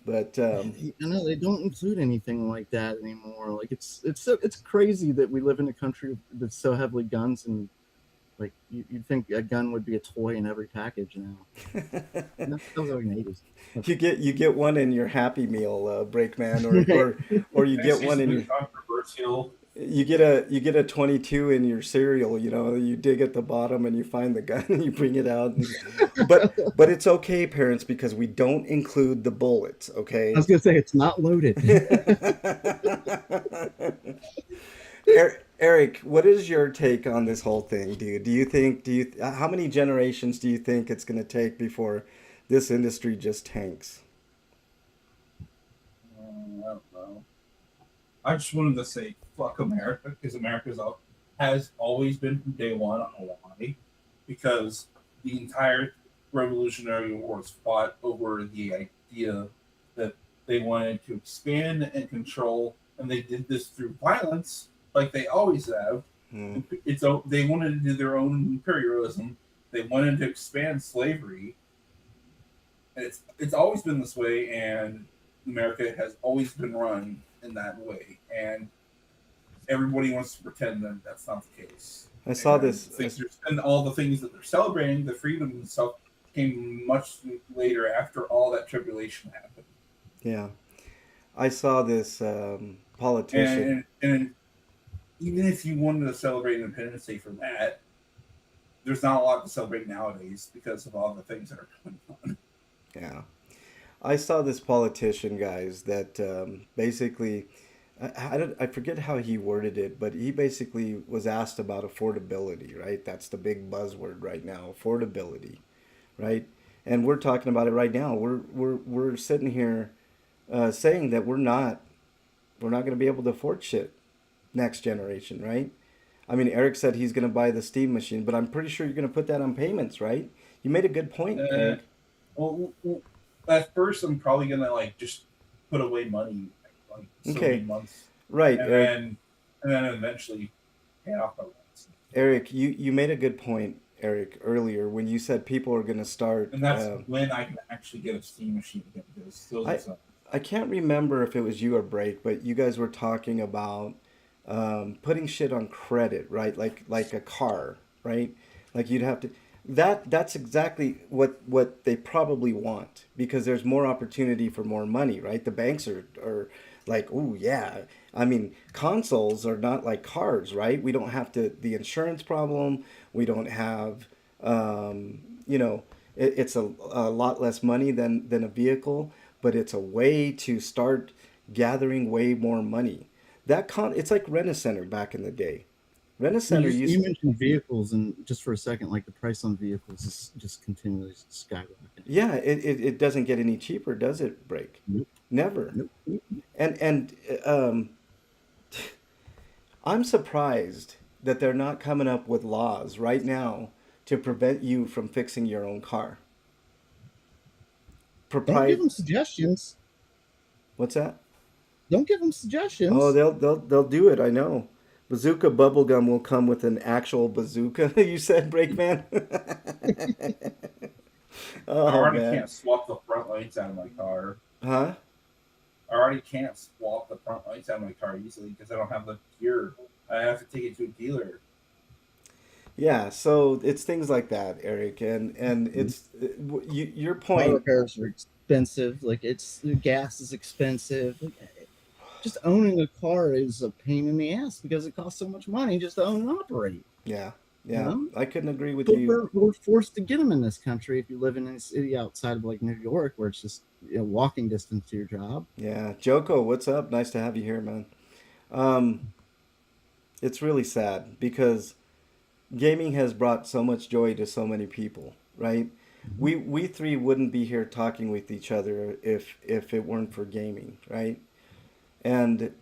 But know they don't include anything like that anymore. Like it's crazy that we live in a country that's so heavily guns, and like you'd think a gun would be a toy in every package now. That was like in the 80s. you get one in your Happy Meal, Breakman, or Right. or you Can I get say one in something your controversial? you get a 22 in your cereal. You dig at the bottom and you find the gun and you bring it out. But it's okay, parents, because we don't include the bullets. I was Okay. gonna say it's not loaded. Eric, what is your take on this whole thing, dude? How many generations do you think it's going to take before this industry just tanks? I just wanted to say fuck America because has always been from day one a lie because the entire Revolutionary Wars fought over the idea that they wanted to expand and control, and they did this through violence, like they always have. Mm. They wanted to do their own imperialism. They wanted to expand slavery. And it's always been this way, and America has always been run in that way. And everybody wants to pretend that that's not the case. I saw And this. and all the things that they're celebrating, the freedom and stuff, came much later after all that tribulation happened. Yeah, I saw this politician. And even if you wanted to celebrate Independence Day for that, there's not a lot to celebrate nowadays because of all the things that are going on. Yeah, I saw this politician, guys, that basically, I forget how he worded it, but he basically was asked about affordability, right? That's the big buzzword right now, affordability, right? And we're talking about it right now. We're sitting here saying that we're not going to be able to afford shit next generation, right? I mean, Eric said he's going to buy the Steam machine, but I'm pretty sure you're going to put that on payments, right? You made a good point, Uh, Eric. well, at first, I'm probably gonna like just put away money like so many Okay, months, right, and Eric. then and then eventually pay off my rents. Eric, you made a good point, Eric, earlier when you said people are going to start. And that's when I can actually get a Steam machine again. Because still, I I can't remember if it was you or Break, but you guys were talking about putting shit on credit, right? Like a car, right? Like you'd have to. That's exactly what they probably want because there's more opportunity for more money, right? The banks are like, oh yeah. I mean, consoles are not like cars, right? We don't have to the insurance problem. We don't have, you know, it's a lot less money than a vehicle, but it's a way to start gathering way more money. It's like Rent-A-Center back in the day. Well, Rent-A-Center you used mentioned vehicles, and just for a second, like the price on vehicles is just continually skyrocketing. Yeah, it doesn't get any cheaper, does it, Break? Nope, Never. nope. And I'm surprised that they're not coming up with laws right now to prevent you from fixing your own car. Don't give Propri them suggestions. What's that? Don't give them Oh, suggestions. they'll do it, I know. Bazooka Bubblegum will come with an actual bazooka, you said, Breakman? I Oh already man. can't swap the front lights out of my car. Huh? I already can't swap the front lights out of my car easily because I don't have the gear. I have to take it to a dealer. Yeah, so it's things like that, Eric, and it's your Car point. repairs are expensive. Like it's gas is expensive. Like, just owning a car is a pain in the ass because it costs so much money just to own and operate. Yeah, You yeah, know, I couldn't agree with but you. we're forced to get them in this country if you live in a city outside of like New York, where it's just walking distance to your job. Yeah, Joko, what's up? Nice to have you here, man. Um, it's really sad because gaming has brought so much joy to so many people, right? Mhm. We three wouldn't be here talking with each other if it weren't for gaming, right? And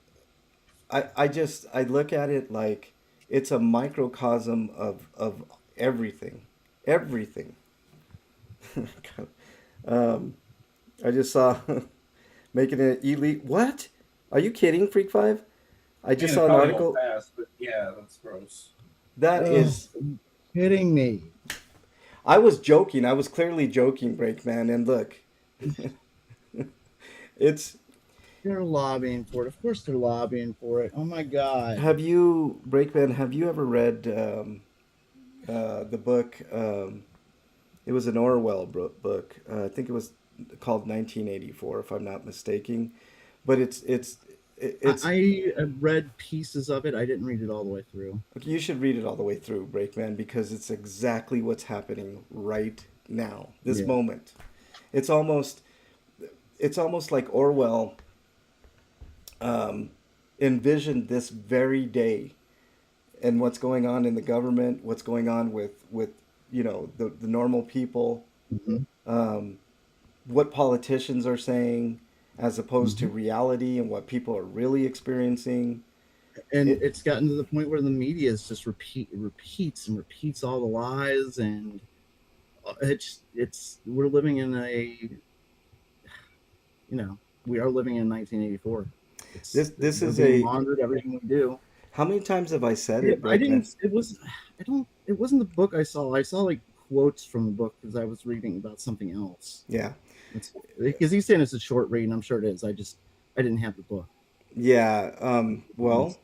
I look at it like it's a microcosm of everything, everything. um, I just saw making an elite. What? Are you kidding, Freak Five? I I mean, just it saw an probably won't article pass, but yeah, that's gross. that Oh, is. are you kidding me? I was joking. I was clearly joking, Breakman. And look, it's. They're lobbying for it. Of course, they're lobbying for it. Oh my god. Have you, Breakman? Have you ever read the book? It was an Orwell book. I think it was called 1984, if I'm not mistaken. But it's I read pieces of it. I didn't read it all the way through. you should read it all the way through, Breakman, because it's exactly what's happening right now, this Yeah. moment. It's almost it's almost like Orwell um, envisioned this very day and what's going on in the government, what's going on with the normal people, Mhm. um, what politicians are saying, as opposed to Mhm. reality and what people are really experiencing. And It it's gotten to the point where the media is just repeats and repeats all the lies, and it's we're living in you know we are living in 1984. It's this we're is being a monitored everything we do. how many times have I said Yeah, it, I Breakman? didn't. It was. I don't. It wasn't the book I saw. I saw like quotes from the book because I was reading about something else. Yeah. It's because he's saying it's a short read, and I'm sure it is. I didn't have the book Yeah. Well,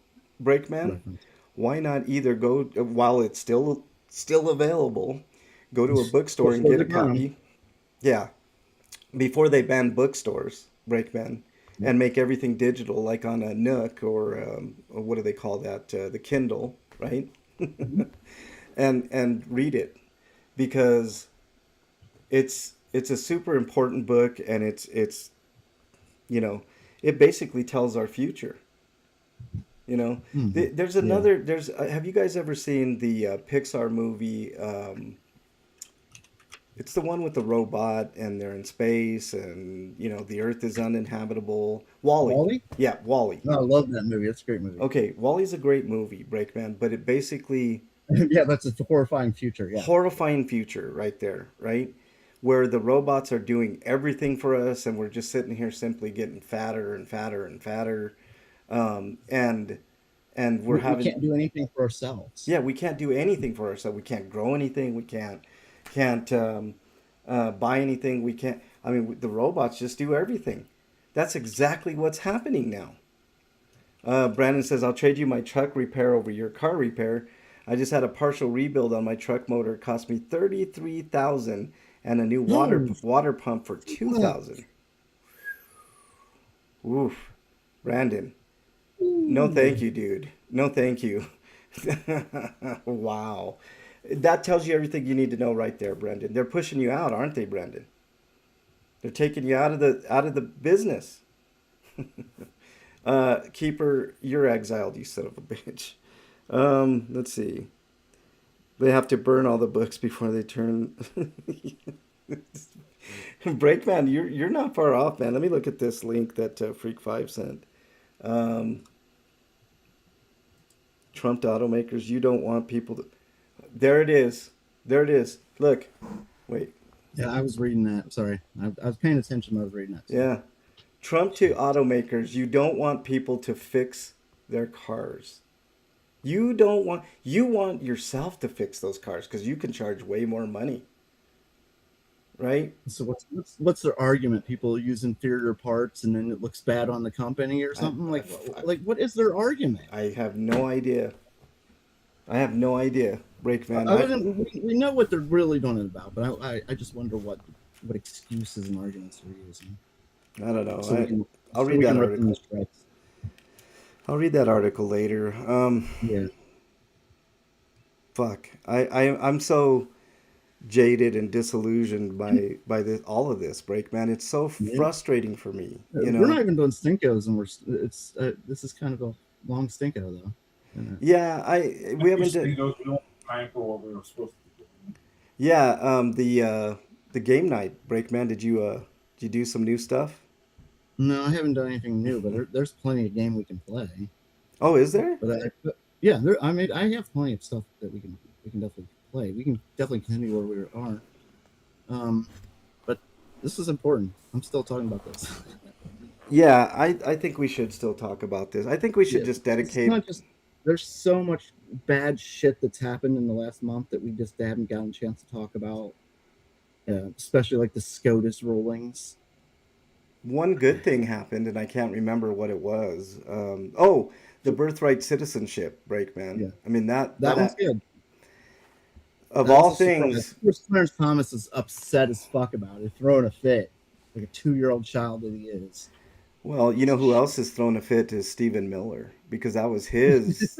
Breakman, reference. why not either go while it's still available, go to a bookstore and Before get they a burn them. copy. Yeah, before they ban bookstores, Breakman, Yep. and make everything digital, like on a Nook or what do they call that? The Kindle, right? Mhm. And read it because it's a super important book, and it's you know it basically tells our future. You know, Mhm. there's Yeah. another. There's. Have you guys ever seen the Pixar movie? It's the one with the robot and they're in space and the Earth is uninhabitable. Wally. Wally. Yeah, Wally. No, I love that movie. That's a great movie. Okay, Wally's a great movie, Breakman, but it basically Yeah, that's a horrifying future. Yeah. horrifying future right there, right? Where the robots are doing everything for us and we're just sitting here simply getting fatter and fatter and fatter. And we're We having can't do anything for ourselves. yeah, we can't do anything for ourselves. We can't grow anything. We can't buy anything. We can't. I mean, the robots just do everything. That's exactly what's happening now. Brandon says, "I'll trade you my truck repair over your car repair. I just had a partial rebuild on my truck motor. It cost me 33,000 and a new No. water pump for 2,000. Oof, Brandon. No, thank Ooh. you, dude. No, thank you. Wow. That tells you everything you need to know right there, Brendan. They're pushing you out, aren't they, Brendan? They're taking you out of the business. Keeper, you're exiled, you son of a bitch. Let's see. They have to burn all the books before they turn. Breakman, you're not far off, man. Let me look at this link that Freak Five sent. Um, Trumped automakers, you don't want people to. There it is. There it is. Look. Wait. Yeah, I was reading that. Sorry, I was paying attention when I was reading that. So, Yeah. Trump to automakers, you don't want people to fix their cars. You want yourself to fix those cars because you can charge way more money, right? so what's their argument? People use inferior parts, and then it looks bad on the company or I, something. I, Like what is their argument? I have no idea. I have no idea, Breakman. Other than we know what they're really doing it about, but I just wonder what excuses and arguments they're using, I don't know. so we can I'll read that rip them article. to shreds. I'll read that article later. Yeah. Fuck. I'm so jaded and disillusioned by all of this, Breakman. It's so Yeah. frustrating for me. We're not even doing stinkos, and it's this is kind of a long stinko though. Yeah, we haven't Just done. goes, we don't have time for what we were supposed to be doing. Yeah, the game night, Breakman. Did you do some new stuff? No, I haven't done anything new, but there's plenty of game we can play. Oh, is there? But yeah, I mean, I have plenty of stuff that we can definitely play. We can definitely continue where we are. But this is important. I'm still talking about this. Yeah, I think we should still talk about this. I think we should Yeah, just it's dedicate. not just there's so much bad shit that's happened in the last month that we just haven't gotten a chance to talk about. Especially like the SCOTUS rulings. One good thing happened, and I can't remember what it was. Oh, the birthright citizenship, Breakman. Yeah, I mean that one's good. of That was all a surprise. things. Of course, Clarence Thomas is upset as fuck about it, throwing a fit like a 2-year-old child that he is. Well, you know who else is throwing a fit is Stephen Miller because that was his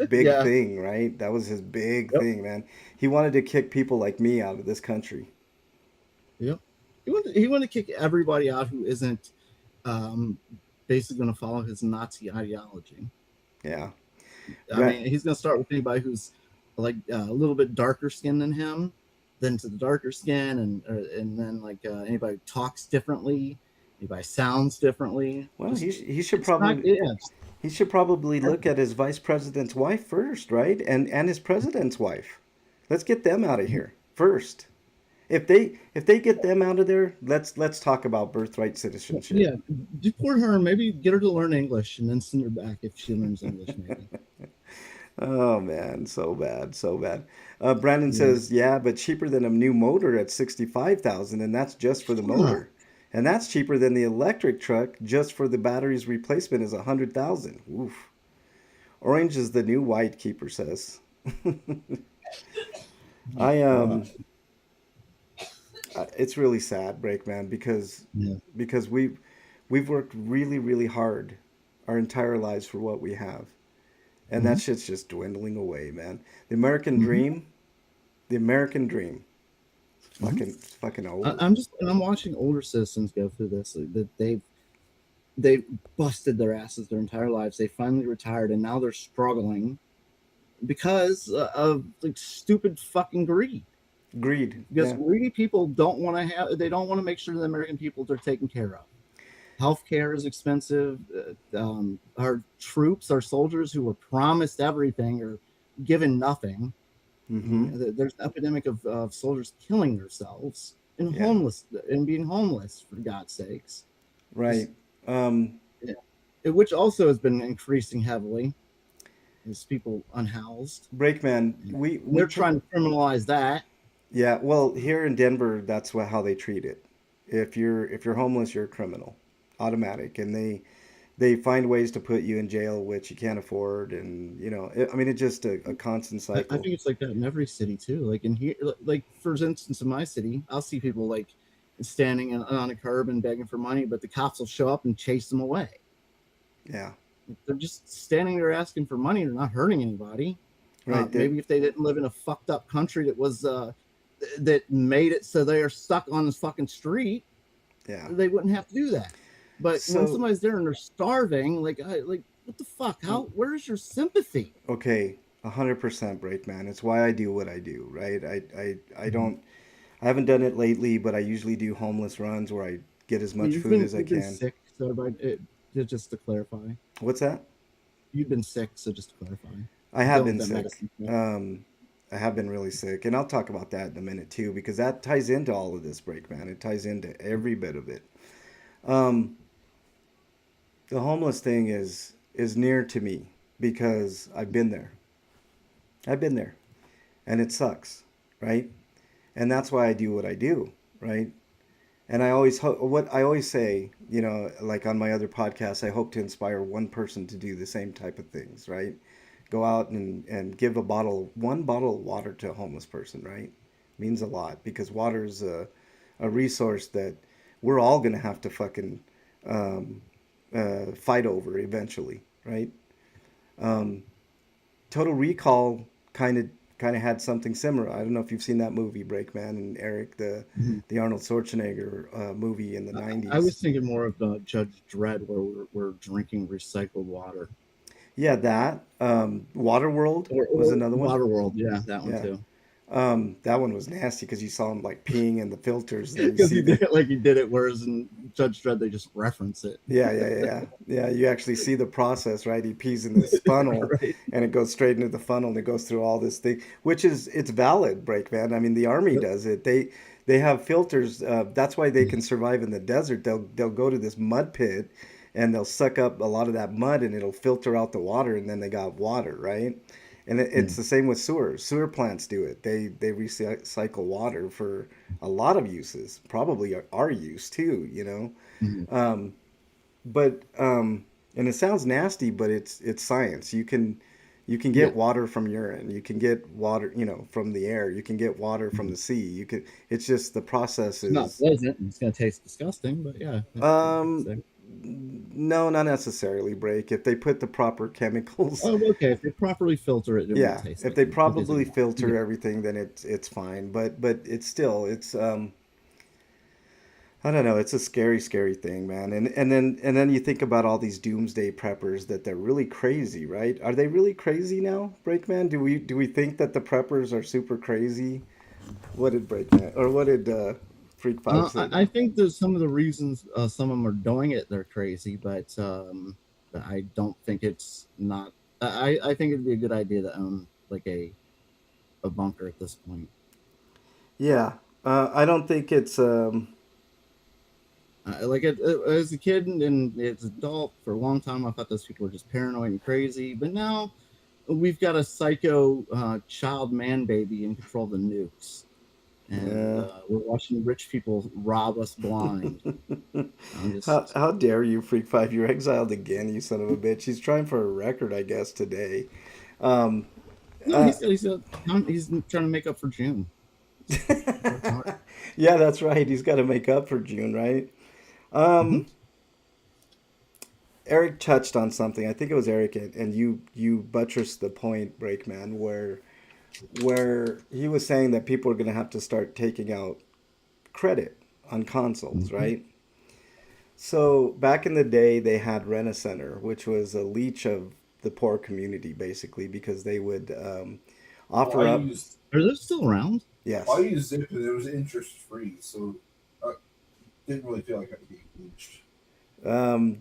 big Yeah. thing, right? That was his big Yep. thing, man. He wanted to kick people like me out of this country. Yep. He wanted to kick everybody out who isn't um, basically going to follow his Nazi ideology. Yeah. I Right. mean, he's going to start with anybody who's like a little bit darker skin than him, then to the darker skin, and then like anybody who talks differently, Anybody sounds differently. Well, Just he should it's not. probably Yeah. he should probably look at his vice president's wife first, right? And his president's wife. Let's get them out of here first. If they get them out of there, let's talk about birthright citizenship. Yeah, deport her. Maybe get her to learn English, and then send her back if she learns English. Maybe. Oh man, so bad, so bad. Brandon Yeah. says, yeah, but cheaper than a new motor at 65,000, and that's just for the Huh. motor. And that's cheaper than the electric truck just for the battery's replacement is 100,000. Oof. Orange is the new white, Keeper says. I Uh, it's really sad, Breakman, because yeah. because we've worked really, really hard our entire lives for what we have. And Hmm. that shit's just dwindling away, man. The American Hmm. dream, the American dream. Hmm. It's fucking I, over. I'm just and I'm watching older citizens go through this. Like, that they've busted their asses their entire lives. They finally retired, and now they're struggling because of like stupid fucking greed. Greed. Because Yeah. greedy people don't want to have. They don't want to make sure the American people are taken care of. Healthcare is expensive. Our troops, our soldiers who were promised everything are given nothing. Mm-hmm. There's an epidemic of soldiers killing themselves and Yeah. homeless and being homeless for God's sakes. Right. Just Um, yeah. Which also has been increasing heavily as people unhoused. Brakeman, And we they're put trying to criminalize that. yeah, well, here in Denver, that's how they treat it. If you're homeless, you're a criminal. Automatic. And they find ways to put you in jail which you can't afford and I mean it's just a constant I cycle. think it's like that in every city too. Like in here, like for instance, in my city, I'll see people like standing on a curb and begging for money, but the cops will show up and chase them away. Yeah. They're just standing there asking for money. They're not hurting anybody. Right. Maybe if they didn't live in a fucked up country that made it so they are stuck on this fucking street, Yeah. they wouldn't have to do that. But when So, somebody's there and they're starving, like what the fuck? Where's your sympathy? okay, 100% break, man. It's why I do what I do, right? I Mm-hmm. don't I haven't done it lately, but I usually do homeless runs where I get as much food as I You've been can. sick, so just to clarify, What's that? you've been sick. So just to clarify, I you're have dealing with been that sick. medicine. Yeah. I have been really sick, and I'll talk about that in a minute too, because that ties into all of this break, man. It ties into every bit of it. Um, the homeless thing is near to me because I've been there. I've been there, and it sucks, right? And that's why I do what I do, right? And what I always say, like on my other podcasts, I hope to inspire one person to do the same type of things, right? Go out and give one bottle of water to a homeless person, right? Means a lot because water is a resource that we're all gonna have to fucking um, fight over eventually, right? Um, Total Recall kind of had something similar. I don't know if you've seen that movie, Breakman and Eric, the Mhm. the Arnold Schwarzenegger movie in the I was 90s. thinking more of Judge Dredd, where we're drinking recycled water, Yeah, that Waterworld was or another one. Waterworld. Yeah, that one Yeah, too. that one was nasty because you saw him like peeing in the filters, and then you Because see he the did it like he did it, whereas in Judge Dredd they just reference it. yeah. You actually see the process, right? He pees in this funnel, Right. and it goes straight into the funnel, and it goes through all this thing, which is it's valid, Breakman. I mean, the army Yep. does it. They have filters. That's why they can survive in the desert. They'll go to this mud pit, and they'll suck up a lot of that mud, and it'll filter out the water, and then they got water, right? And Yeah. it's the same with sewers. Sewer plants do it. They recycle water for a lot of uses, probably our use too. Mhm. Um, but and it sounds nasty, but it's science. You can Yeah. get water from urine. You can get water, from the air. You can get water from Mhm. the sea. You could. It's just the process It's not is. pleasant, and it's going to taste disgusting, but yeah, it's Um, there. no, not necessarily. Break if they put the proper chemicals. Oh, okay. If they properly filter it, it won't Yeah, taste if like they it because it probably won't. filter Yeah. everything, then it's fine. But it's still it's I don't know. It's a scary, scary thing, man. And then you think about all these doomsday preppers that they're really crazy, right? Are they really crazy now, Breakman? Do we think that the preppers are super crazy? What did Breakman or what did Freak Five said. I think there's some of the reasons some of them are doing it. They're crazy, but I don't think it's not. I think it'd be a good idea to own like a bunker at this point. Yeah, I don't think it's. As a kid and as an adult, for a long time, I thought those people were just paranoid and crazy. But now we've got a psycho child man baby in control of the nukes, and Yeah. we're watching rich people rob us blind. I'm just How dare you, Freak Five? You're exiled again, you son of a bitch. He's trying for a record, I guess, today. Um, no, uh, he's trying to make up for June. Works hard. yeah, that's right. He's got to make up for June, right? Hmm. Um, Eric touched on something. I think it was Eric, and you buttressed the point, Breakman, where he was saying that people are going to have to start taking out credit on consoles, Hmm. right? So back in the day, they had Rent-A-Center, which was a leech of the poor community, basically, because they would Well, offer up. Are those still around? I Yes, used Zip and it was interest free, so I didn't really feel like I was being bleached.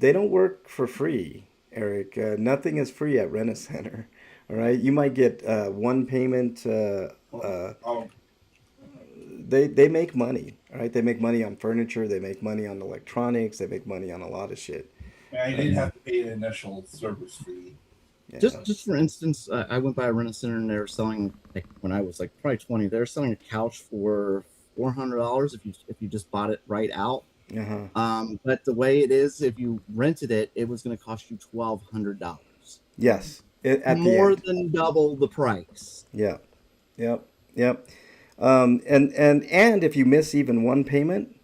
they don't work for free, Eric. Nothing is free at Rent-A-Center. All right, you might get one payment. Well, oh, They make money. All right, they make money on furniture. They make money on electronics. They make money on a lot of shit. I Uh, did have to pay an initial service fee. yeah. Just for instance, I went by a Rent-A-Center and they were selling like when I was like probably 20. They were selling a couch for $400 if you just bought it right out. Uh-huh. But the way it is, if you rented it, it was going to cost you $1,200, Yes. At the more end. than double the price. Yeah. Yep. Yep. And if you miss even one payment,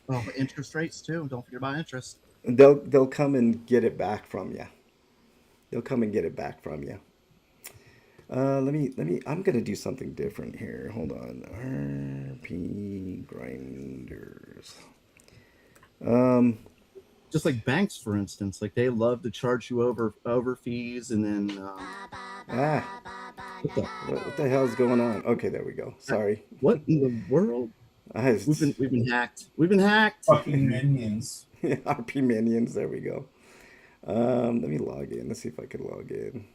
Oh, interest rates too. Don't forget about interest. they'll come and get it back from you. They'll come and get it back from you. Let me. I'm gonna do something different here. Hold on. RP grinders. Um. Just like banks, for instance, like they love to charge you over fees, and then Ah. what the What the hell's going on? Okay, there we go. Sorry. what in the world? I We've been hacked. We've been hacked. Fucking minions. RP minions. There we go. Let me log in. Let's see if I can log in.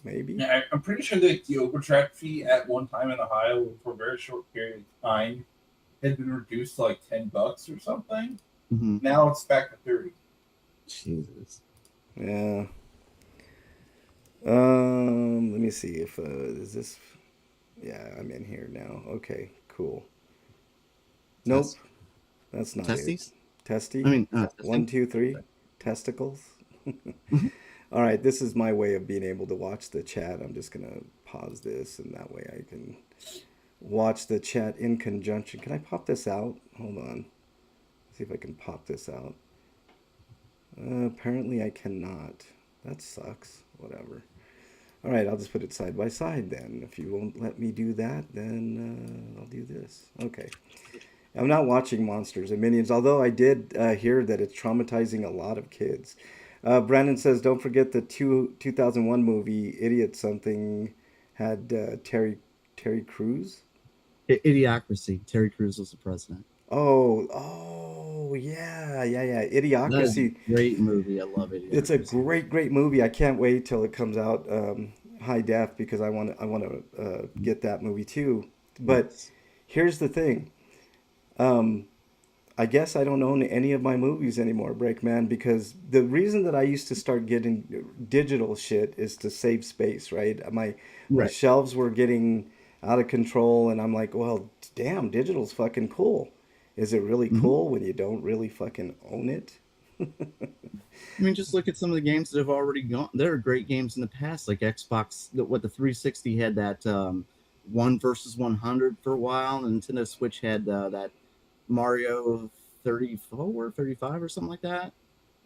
Maybe. Yeah, I'm pretty sure that the overdraft fee at one time in Ohio for a very short period of time had been reduced to like $10 or something. Hmm. Now it's back to 30. Jesus. Yeah. Let me see if is this. Yeah, I'm in here now. Okay, cool. Nope, Test that's not it. testes. I Testy. mean, One, testing. two, three. Testicles. Mhm. All right, this is my way of being able to watch the chat. I'm just gonna pause this, and that way I can watch the chat in conjunction. Can I pop this out? Hold on. See if I can pop this out. Apparently I cannot. That sucks. Whatever. All right, I'll just put it side by side then. If you won't let me do that, then I'll do this. Okay. I'm not watching Monsters and Minions, although I did hear that it's traumatizing a lot of kids. Brandon says, don't forget the 2001 movie, Idiot Something, had Terry Crews. Idiocracy. Terry Crews was the president. Oh, yeah. That is Idiocracy. a great movie. I love It's a Idiocracy. great movie. I can't wait till it comes out high def because I want to get that movie too. But Yes. here's the thing. Um, I guess I don't own any of my movies anymore, Breakman, because the reason that I used to start getting digital shit is to save space, right? My Right. shelves were getting out of control, and I'm like, well, damn, digital's fucking cool. Is it really Hmm. cool when you don't really fucking own it? I mean, just look at some of the games that have already gone. There are great games in the past, like Xbox. The 360 had that one versus 100 for a while, and Nintendo Switch had that Mario 34, 35, or something like that.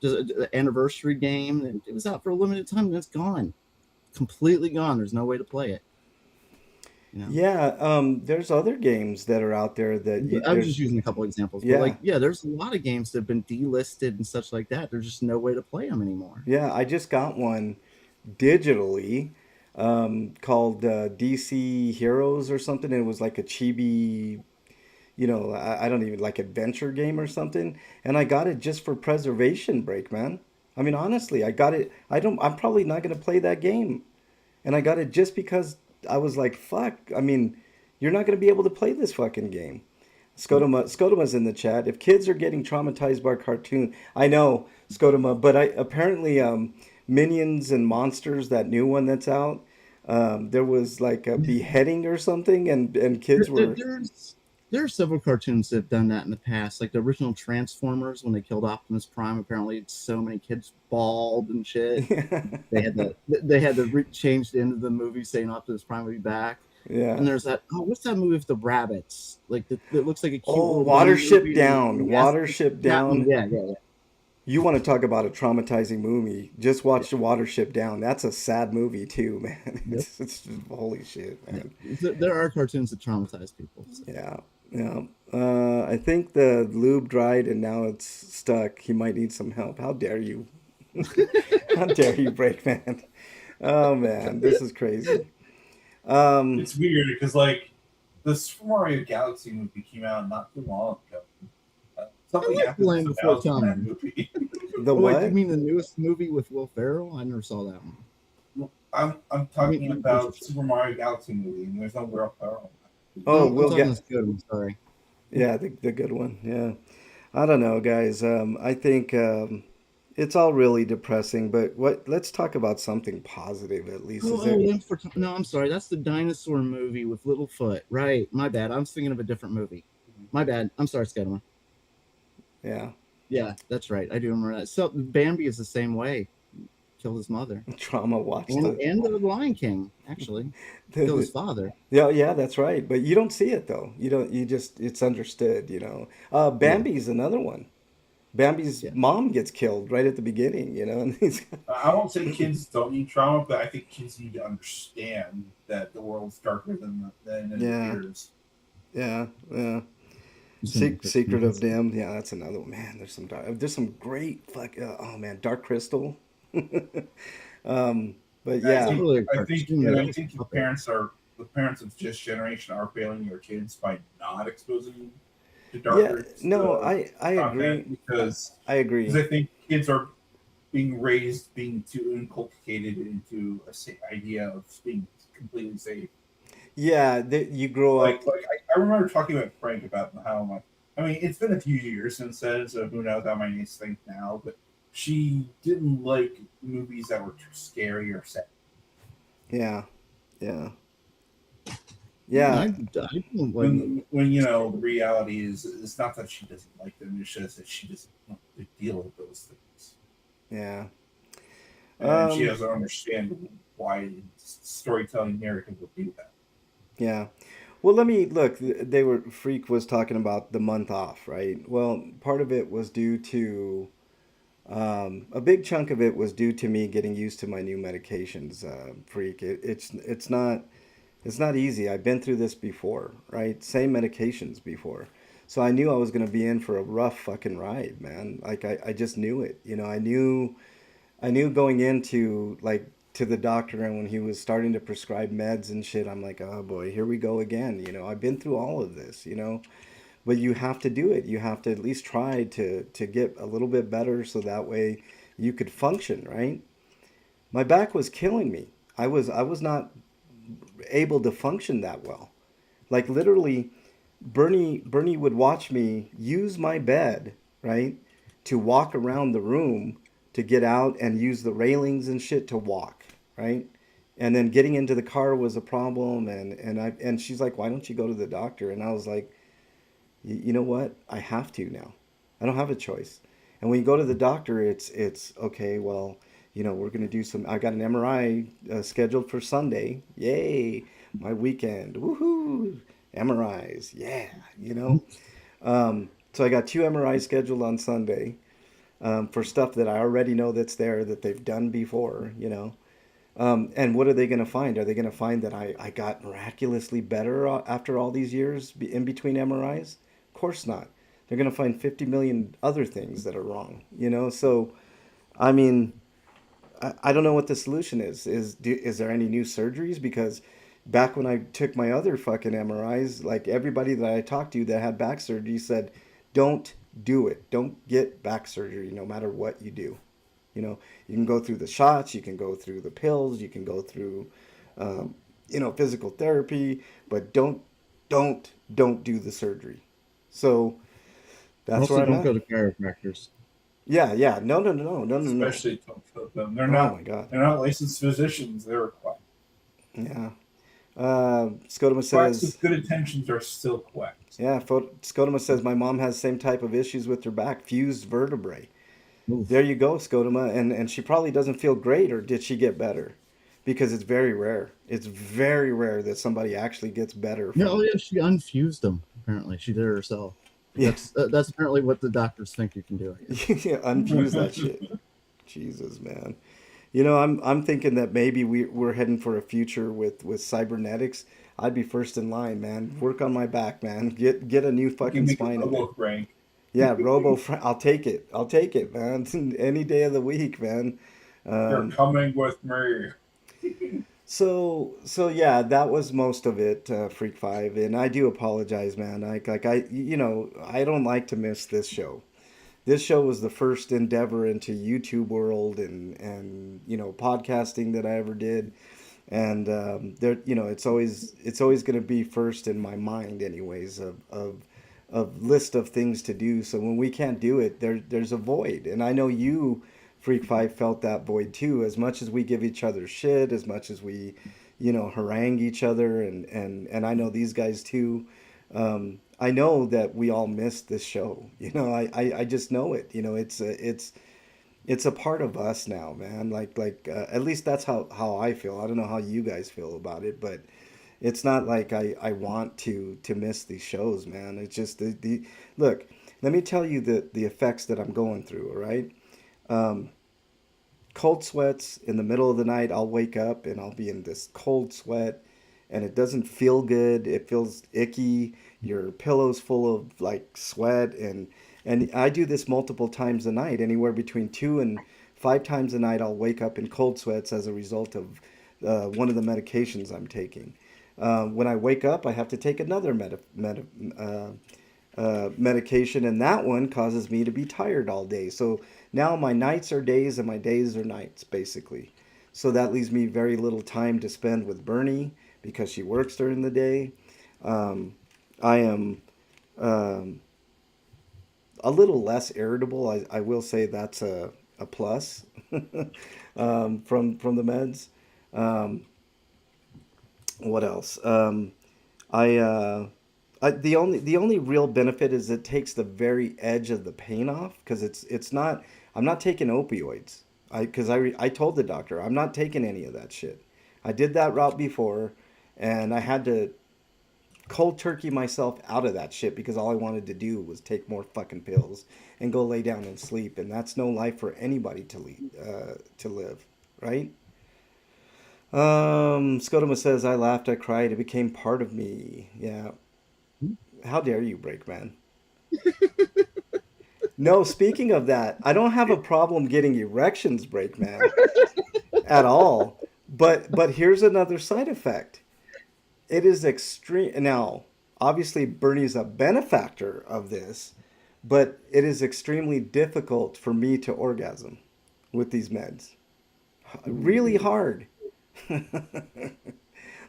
Just an anniversary game. And it was out for a limited time, and it's gone, completely gone. There's no way to play it. You know. Yeah, there's other games that are out there that But I was just there's, using a couple examples, but yeah, like, yeah, there's a lot of games that have been delisted and such like that. There's just no way to play them anymore. yeah. I just got one digitally called DC Heroes or something. It was like a chibi, I don't even like adventure game or something, and I got it just for preservation break, man. I mean, honestly, I got it. I'm probably not gonna play that game, and I got it just because I was like, fuck. I mean, you're not gonna be able to play this fucking game. Scotama's in the chat. If kids are getting traumatized by a cartoon, I know Scotama, but I apparently Minions and Monsters, that new one that's out, there was like a beheading or something, and kids There, there, were, there's there are several cartoons that have done that in the past, like the original Transformers when they killed Optimus Prime. Apparently, so many kids bawled and shit. They had to change the end of the movie saying Optimus Prime would be back. yeah. And there's that. Oh, what's that movie with the rabbits? Like that looks like a cute Oh, little bunny Watership movie. Down, Yes, Watership that one. Down. Yeah, yeah, yeah. You want to talk about a traumatizing movie? Just Yeah. watch the Watership Down. That's a sad movie too, man. Yep. It's just, holy shit, Yeah. man. There are cartoons that traumatize people. So. Yeah, yeah. I think the lube dried and now it's stuck. He might need some help. How dare you? How dare you, Breakman? Oh man, this is crazy. Um, It's weird because like the Super Mario Galaxy movie came out not too long ago. I Something like the happened Land to Before Bowser in that Time. movie. the Oh wait, do you what? mean the newest movie with Will Ferrell? I never saw that one. I'm I talking mean, there's about Super Mario Galaxy movie, and there's no Will Ferrell. Oh, no, I'm we'll talking get. this good one. Sorry. Yeah, the good one. Yeah. I don't know, guys. I think it's all really depressing. But what? Let's talk about something positive at least. Is there? No, I'm sorry. That's the dinosaur movie with Littlefoot. Right. My bad. I was thinking of a different movie. My bad. I'm sorry, Scudamore. Yeah. Yeah, that's right. I do remember that. So Bambi is the same way. Killed his mother. Trauma. Watch And the Lion King, actually. Killed his the father. Yeah, yeah, that's right. But you don't see it though. You don't. You just. It's understood. Yeah. Bambi's another one. Bambi's Yeah. mom gets killed right at the beginning. And he's. I won't say kids don't need trauma, but I think kids need to understand that the world's darker than it Yeah, appears. yeah, yeah. He's gonna be Secret of Christmas. Dim. Yeah, that's another one. Man, there's some great fuck. Oh man, Dark Crystal. But And It's not yeah, really a I think, cartoon, and though. I It's think a puppet. the parents of this generation are failing their kids by not exposing them to yeah. darker No, I content agree. I, because I agree. I think kids are being raised being too inculcated into idea of being completely safe. Yeah, you grow up. I remember talking with Frank about how my I mean it's been a few years since then, so who knows how my niece thinks now, but she didn't like movies that were too scary or sad. Yeah, yeah, I yeah, don't like movies. When the reality is it's not that she doesn't like them, it's just that she doesn't want to deal with those things. yeah. And she Um, doesn't understand why storytelling narrative would do that. yeah. Well, let me look. They were Freak was talking about the month off, right? Well, part of it was due to a big chunk of it was due to me getting used to my new medications. Freak, it's not easy. I've been through this before, right? Same medications before, so I knew I was gonna be in for a rough fucking ride, man. Like I just knew it. I knew going into like to the doctor and when he was starting to prescribe meds and shit, I'm like, oh boy, here we go again. I've been through all of this. But you have to do it. You have to at least try to get a little bit better so that way you could function, right? My back was killing me. I was not able to function that well. Like literally, Bernie would watch me use my bed, right, to walk around the room to get out and use the railings and shit to walk, right? And then getting into the car was a problem and she's like, "Why don't you go to the doctor?" And I was like, you know what? I have to now. I don't have a choice. And when you go to the doctor, it's okay. Well, we're gonna do some. I got an MRI scheduled for Sunday. Yay! My weekend. Woohoo! MRIs. Yeah. So I got two MRIs scheduled on Sunday for stuff that I already know that's there that they've done before. And what are they going to find? Are they going to find that I got miraculously better after all these years in between MRIs? Of course not. They're going to find 50 million other things that are wrong. So, I mean, I don't know what the solution is. Is there any new surgeries? Because, back when I took my other fucking MRIs, like everybody that I talked to that had back surgery said, don't do it. Don't get back surgery no matter what you do. You know, you can go through the shots, you can go through the pills, you can go through, um, physical therapy, but don't do the surgery. So that's where Also, I'm don't at. go to chiropractors. Yeah, yeah. No, no, no, no, no, no, no. Especially them. They're Oh not my God. they're not licensed physicians. They're quack. Yeah. Scotoma Quacks says, with good intentions are still quacks. yeah, Scotoma says my mom has the same type of issues with her back, fused vertebrae. There Oof. you go, Scotoma, and she probably doesn't feel great, or did she get better? Because it's very rare. It's very rare that somebody actually gets better Yeah, oh from. yeah, she unfused them. Apparently, she did it herself. Yeah, That's apparently what the doctors think you can do. I guess. yeah, unfuse that shit. Jesus, man. I'm thinking that maybe we're heading for a future with cybernetics. I'd be first in line, man. Work on my back, man. Get a new You can fucking make a spine in there. robo crank. Yeah, I'll take it. I'll take it, man. Any day of the week, man. You're Um, coming with me. so yeah, that was most of it, Freak Five, and I do apologize, man. I don't like to miss this show. This show was the first endeavor into YouTube world and podcasting that I ever did, and there it's always going to be first in my mind, anyways, of list of things to do. So when we can't do it, there's a void, and I know you, Freak Five, felt that void too. As much as we give each other shit, as much as we, harangue each other, and I know these guys too. I know that we all missed this show. I just know it. It's a part of us now, man. At least that's how I feel. I don't know how you guys feel about it, but it's not like I want to miss these shows, man. It's just the look. Let me tell you the effects that I'm going through. All right, cold sweats in the middle of the night. I'll wake up and I'll be in this cold sweat, and it doesn't feel good. It feels icky. Your pillow's full of like sweat, and I do this multiple times a night, anywhere between 2 and 5 times a night. I'll wake up in cold sweats as a result of one of the medications I'm taking. When I wake up, I have to take another medication, and that one causes me to be tired all day. So now my nights are days and my days are nights, basically. So that leaves me very little time to spend with Bernie because she works during the day. Um, I am um, a little less irritable. I will say that's a plus from the meds. Um, what else? I, uh, the only real benefit is it takes the very edge of the pain off because it's not. I'm not taking opioids. I told the doctor I'm not taking any of that shit. I did that route before, and I had to cold turkey myself out of that shit because all I wanted to do was take more fucking pills and go lay down and sleep, and that's no life for anybody to live, right? Scotoma says I laughed, I cried, it became part of me. Yeah, how dare you, Breakman? No, speaking of that, I don't have a problem getting erections, Breakman, at all. But here's another side effect. It is extreme. Now, obviously, Bernie's a benefactor of this, but it is extremely difficult for me to orgasm with these meds. Really hard.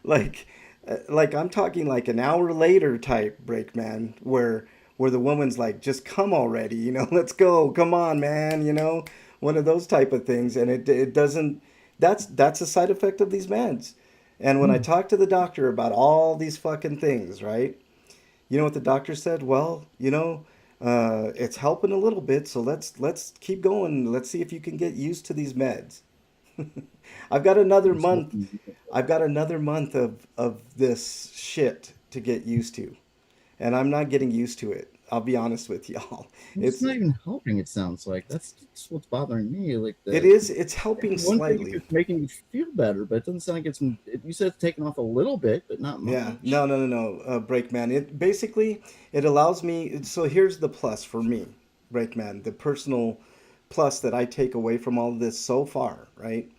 like, like I'm talking like an hour later type break, man, where the woman's like, just come already, let's go, come on, man, one of those type of things, and it doesn't. That's a side effect of these meds. And when I talked to the doctor about all these fucking things, right? You know what the doctor said? Well, it's helping a little bit, so let's keep going. Let's see if you can get used to these meds. I've got another Just month. hoping. I've got another month of this shit to get used to, and I'm not getting used to it. I'll be honest with y'all. It's It's not even helping. It sounds like that's what's bothering me. Like it the is it's helping one thing if slightly. it's making you feel better, but it doesn't sound like it's. You said it's taken off a little bit, but not Yeah, much. no, no, no, no, Breakman. It basically it allows me. So here's the plus for me, Breakman. The personal plus that I take away from all of this so far, right?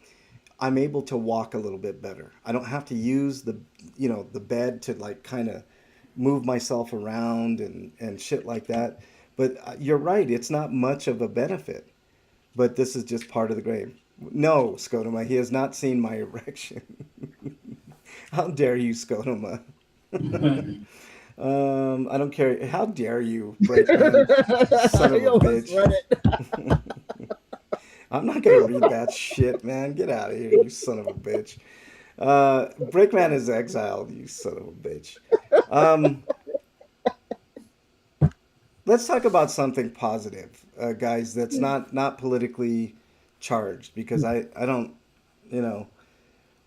I'm able to walk a little bit better. I don't have to use the bed to like kind of move myself around and shit like that. But you're right, it's not much of a benefit. But this is just part of the game. No, Scotoma, he has not seen my erection. How dare you, Scotoma? I don't care. How dare you, Brakeman? Son of I a almost bitch. read it. I'm not gonna read that shit, man. Get out of here, you son of a bitch. Brakeman is exiled, you son of a bitch. Um, let's talk about something positive, guys. That's not politically charged because I don't, you know,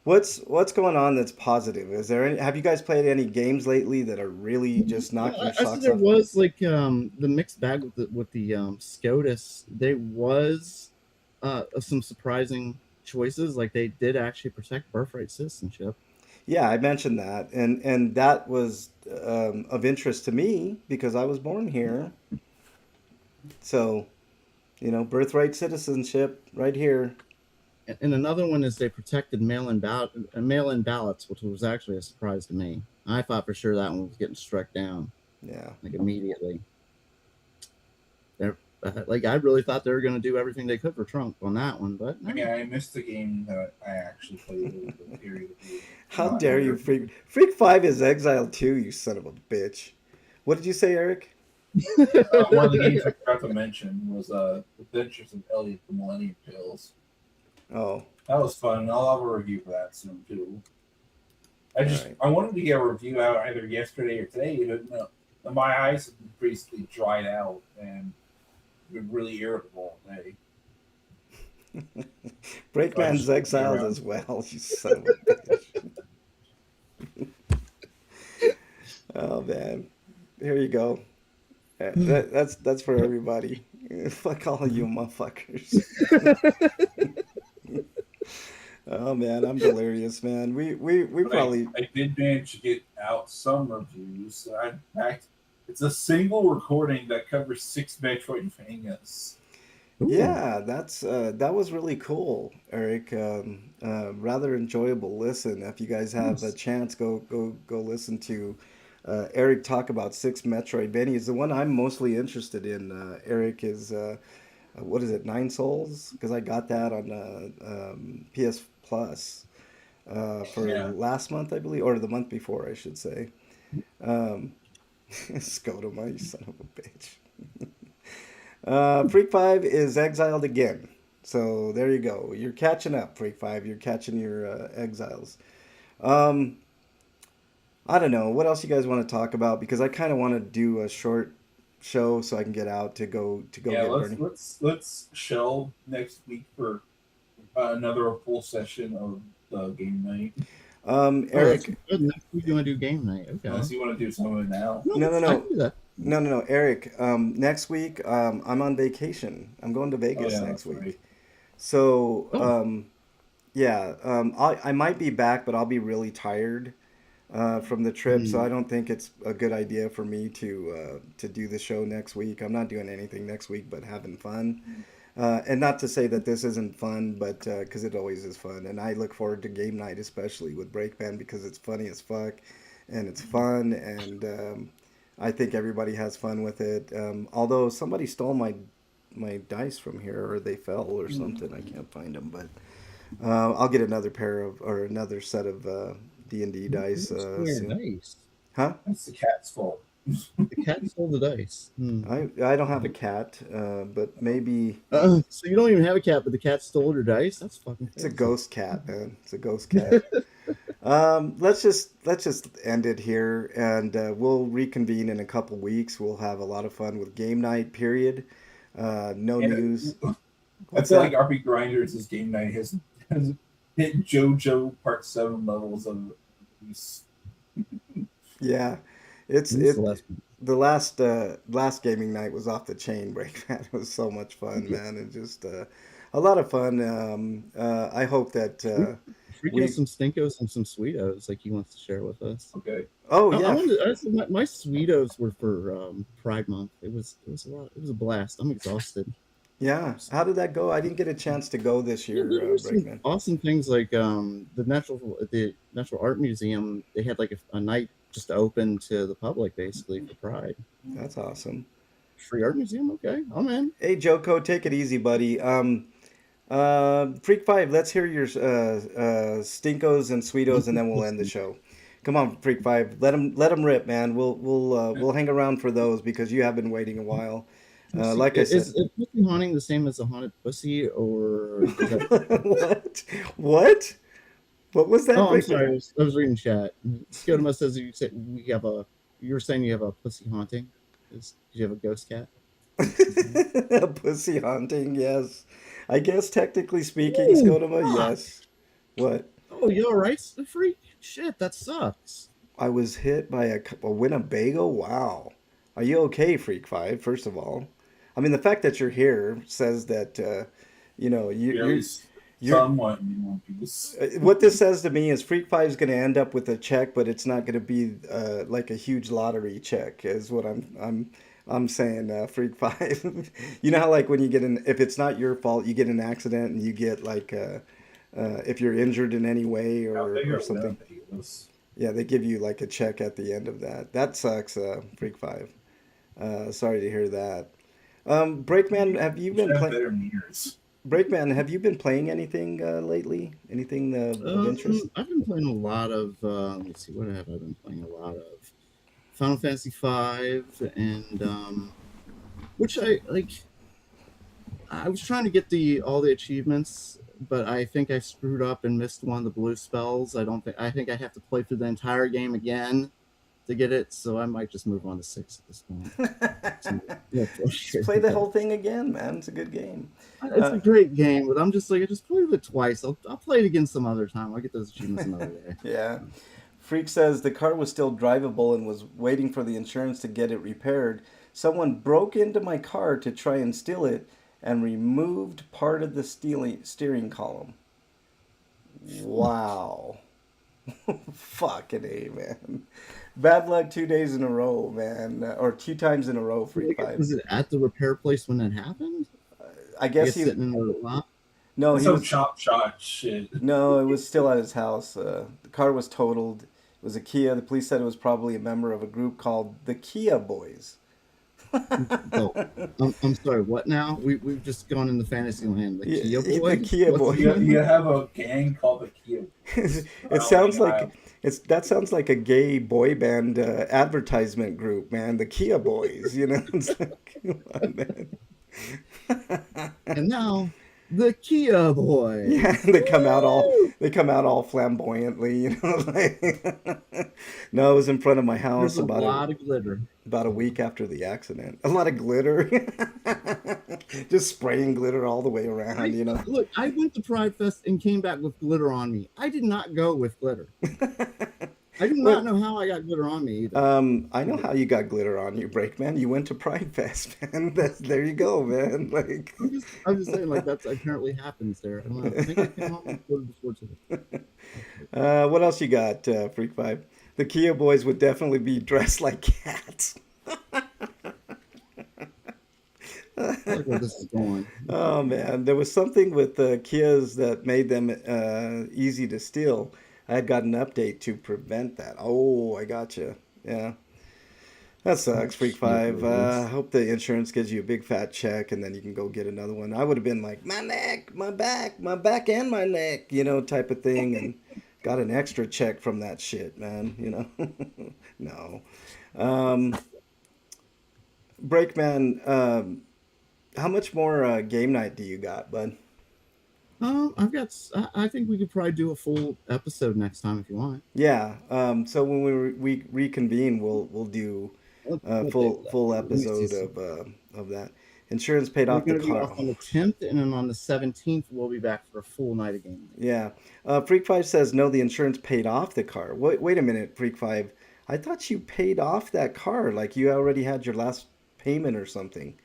what's going on that's positive. Is there any? Have you guys played any games lately that are really just knocking your I see socks there off? was like the mixed bag with the SCOTUS. There was some surprising choices. Like they did actually protect birthright citizenship. Yeah, I mentioned that, and that was of interest to me because I was born here. So, birthright citizenship right here. And another one is they protected mail-in ballots, which was actually a surprise to me. I thought for sure that one was getting struck down Yeah. like immediately. They're, like I really thought they were going to do everything they could for Trump on that one, but no. I mean, I missed the game that I actually played over the period of How not dare you, here. Freak? Freak 5 is exiled too, you son of a bitch. What did you say, Eric? One of the games I forgot to mention was Adventures of Elliot the Millennium Pills. Oh, That was fun. I'll have a review for that soon too. right. I wanted to get a review out either yesterday or today, but no, my eyes have basically dried out and been really irritable all day. So I Breakman's just won't be exiled around. as well, you son of a bitch. Oh man, here you go. That's for everybody. Fuck all of you motherfuckers. Oh man, I'm delirious, man. We But probably I did manage to get out some reviews. In fact, it's a single recording that covers 6 Metroidvanias. Ooh. yeah, that was really cool, Eric. Rather enjoyable listen. If you guys have a Nice. chance, go listen to Eric talk about 6 Metroidvanias. The one I'm mostly interested in, Eric, is what is it, Nine Souls? Because I got that on PS Plus for Yeah. last month, I believe, or the month before, I should say. Um, Scotoma, you son of a bitch. Freak 5 is exiled again. So there you go. You're catching up, Freak 5. You're catching your exiles. Um, I don't know. What else you guys want to talk about? Because I kind of want to do a short show so I can get out to go Yeah, get Bernie. let's shelve next week for another full session of the game night. Oh, that's Eric, good. Next week you want to do game night? Okay. Unless you want to do some of it now. No, no, no, I no. can do that. No. Eric, next week I'm on vacation. I'm going to Oh Vegas yeah, next that's right. week. So, Oh, yeah, I might be back, but I'll be really tired from the trip. So hmm. I don't think it's a good idea for me to do the show next week. I'm not doing anything next week but having fun. And not to say that this isn't fun, but because it always is fun. And I look forward to game night, especially with Breakman, because it's funny as fuck and it's fun. And I think everybody has fun with it. Although somebody stole my dice from here, or they fell or something. I can't find them, but I'll get another pair of or another set of D&D dice Square soon. dice. Huh? That's the cat's fault. The cat stole the dice. Hmm. I don't have a cat, but maybe So you don't even have a cat, but the cat stole your dice? That's fucking it's a crazy. ghost cat, man. It's a ghost cat. Let's just end it here, and we'll reconvene in a couple weeks. We'll have a lot of fun with game night. Period. No news. I What's feel like that? RPGrinders' game night has hit JoJo Part 7 levels of abuse. Yeah, it's Who's the it. last one? The last gaming night was off the chain break, man. It was so much fun, man, and just a lot of fun. I hope that Freaking has we. some Stinkos and some Sweetos like he wants to share with us. Okay. Oh I yeah, wanted. My Sweetos were for Pride Month. It was a lot. It was a blast. I'm exhausted. Yeah. How did that go? I didn't get a chance to go this Yeah, there year, were some Breakman. awesome things like the Natural Art Museum. They had like a night just open to the public basically for Pride. That's awesome. Free art museum, okay, I'm in. Hey, Joko, take it easy, buddy. Freak Five, let's hear your stinkos and sweetos, and then we'll end the show. Come on, Freak Five, let 'em rip, man. We'll hang around for those because you have been waiting a while. Like I said, Is pussy haunting the same as a haunted pussy, or is that different? what? What? What was that, Oh, I'm Breakman? sorry. I was reading chat. Skidama says you said we have a. You were saying you have a pussy haunting. Do you have a ghost cat? Pussy hunting, yes. I guess technically speaking, Oh, Skodoma, fuck! yes. What? Oh, you all right, freak? Shit, that sucks. I was hit by a Winnebago? Wow. Are you okay, Freak Five, first of all? I mean, the fact that you're here says that, you know, Yeah, at least you're, somewhat in one piece. what this says to me is Freak Five is going to end up with a check, but it's not going to be like a huge lottery check, is what I'm saying. Freak Five. You know how like when you get an if it's not your fault, you get an accident and you get like if you're injured in any way How big or are something. Winnebagos? Yeah, they give you like a check at the end of that. That sucks, Freak Five. Sorry to hear that. Brakeman, have you You should been have playing? better mirrors. Brakeman, have you been playing anything lately? Anything of interest? I've been playing a lot of. Let's see, what have I been playing a lot of? Final Fantasy V, and which I like. I was trying to get the all the achievements, but I think I screwed up and missed one of the blue spells. I think I have to play through the entire game again to get it, so I might just move on to 6 at this point. Yeah, Just play the whole thing again, man. It's a good game. It's a great game, but I'm just like I just played it twice. I'll play it again some other time. I'll get those achievements another day. Yeah. Freak says the car was still drivable and was waiting for the insurance to get it repaired. Someone broke into my car to try and steal it and removed part of the steering column. Wow. Fucking A, man. Bad luck 2 days in a row, man. Or 2 times in a row, Freak Five. Was it at the repair place when that happened? I I guess guess he. sitting in the lot. No, That's he some was. chop shot shit. No, it was still at his house. The car was totaled. It was a Kia. The police said it was probably a member of a group called the Kia Boys. Oh, I'm sorry. What now? We've just gone into fantasy land. The Yeah, Kia the Boys. Kia What's Boys. the You, name? you have a gang called the Kia. It sounds like that sounds like a gay boy band advertisement group, man. The Kia Boys, you know. It's like, come on, man. And now the Kia Boys. Yeah, Woo! they come out all flamboyantly, you know. Like, no, it was in front of my house There's a lot of glitter. about a week after the accident. A lot of glitter, just spraying glitter all the way around, you know. Look, I went to Pride Fest and came back with glitter on me. I did not go with glitter. I do Well, not know how I got glitter on me either. I know how you got glitter on you, Breakman. You went to Pride Fest, man. There you go, man. Like, I'm just saying, like that's apparently happens there. I don't know. I think I came home with glitter before today. what else you got, Freak Five? The Kia Boys would definitely be dressed like cats. I like where this is going. Oh man, there was something with the Kias that made them easy to steal. I had got an update to prevent that. Oh, I gotcha. Yeah, that sucks, Freak Kia Five. I Boys. hope the insurance gives you a big fat check and then you can go get another one. I would have been like, my neck, my back and my neck, you know, type of thing, and got an extra check from that shit, man. You know, no. Um, Breakman, how much more game night do you got, bud? I've got. I think we could probably do a full episode next time if you want. Yeah. So when we reconvene, we'll do a What day full Let me see episode something. of that. Insurance paid We're off the going to be car. off on Oh, the 10th, and then on the 17th, we'll be back for a full night of game night. yeah. Freak Five says no. The insurance paid off the car. Wait a minute, Freak Five. I thought you paid off that car. Like you already had your last payment or something.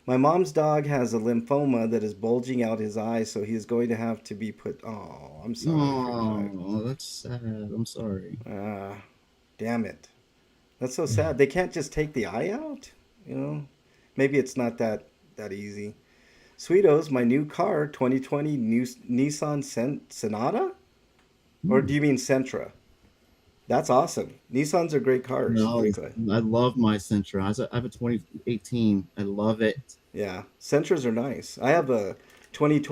My mom's dog has a lymphoma that is bulging out his eyes, so he is going to have to be put. Oh, I'm sorry, Freak Five. Oh, that's sad. I'm sorry. Ah, damn it. That's so sad. They can't just take the eye out, you know? Maybe it's not that easy. Sweetos, my new car, 2020 new Nissan Sonata? Or do Hmm. you mean Sentra? That's awesome. Nissans are great cars, No, frankly. I love my Sentra. I have a 2018. I love it. Yeah, Sentras are nice. I have a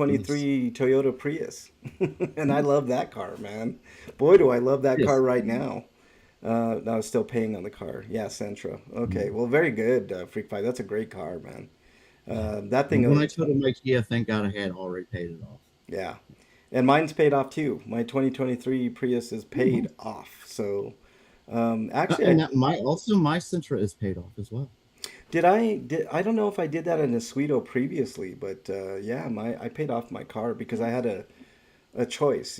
Yes. 2023 Toyota Prius, and I love that car, man. Boy, do I love that car Yes. right now. I was still paying on the car. Yeah, Sentra. Okay, Mm. well, very good, Freak Fight. That's a great car, man. That thing, When I totaled my Kia, thank God I had already paid it off. yeah. And mine's paid off too. My 2023 Prius is Mhm. paid off. So, actually, And that my Sentra is paid off as well. I don't know if I did that in a Sweeto previously, but yeah, I paid off my car because I had a choice,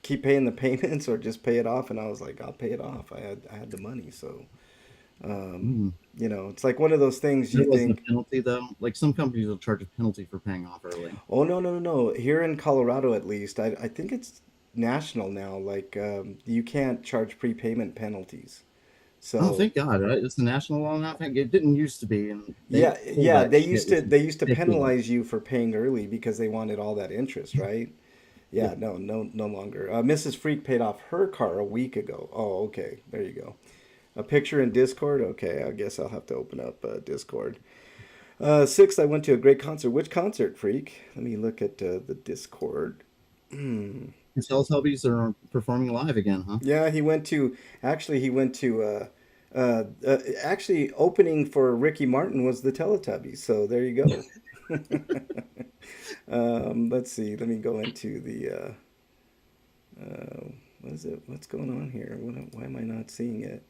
keep paying the payments or just pay it off, and I was like, I'll pay it off. I had the money, so um, Mm. it's like one of those things you There wasn't a think, penalty though. Like some companies will charge a penalty for paying off early. oh no, no, no, no. Here in Colorado, at least, I think it's national now. Like you can't charge prepayment penalties. Oh, So thank God! Right? It's the national law now. Thank it didn't used to be, and they yeah, pulled yeah, that they shit, used to which is they used to ridiculous. penalize you for paying early because they wanted all that interest, right? Yeah. Yeah, no, no, no longer. Mrs. Freak paid off her car a week ago. Oh, okay, there you go. A picture in Discord. Okay, I guess I'll have to open up Discord. Sixth, I went to a great concert. Which concert, Freak? Let me look at the Discord. Hmm. And Teletubbies are performing live again, huh? Yeah, he went to actually opening for Ricky Martin was the Teletubbies. So there you go. Let's see. Let me go into the what is it? What's going on here? Why am I not seeing it?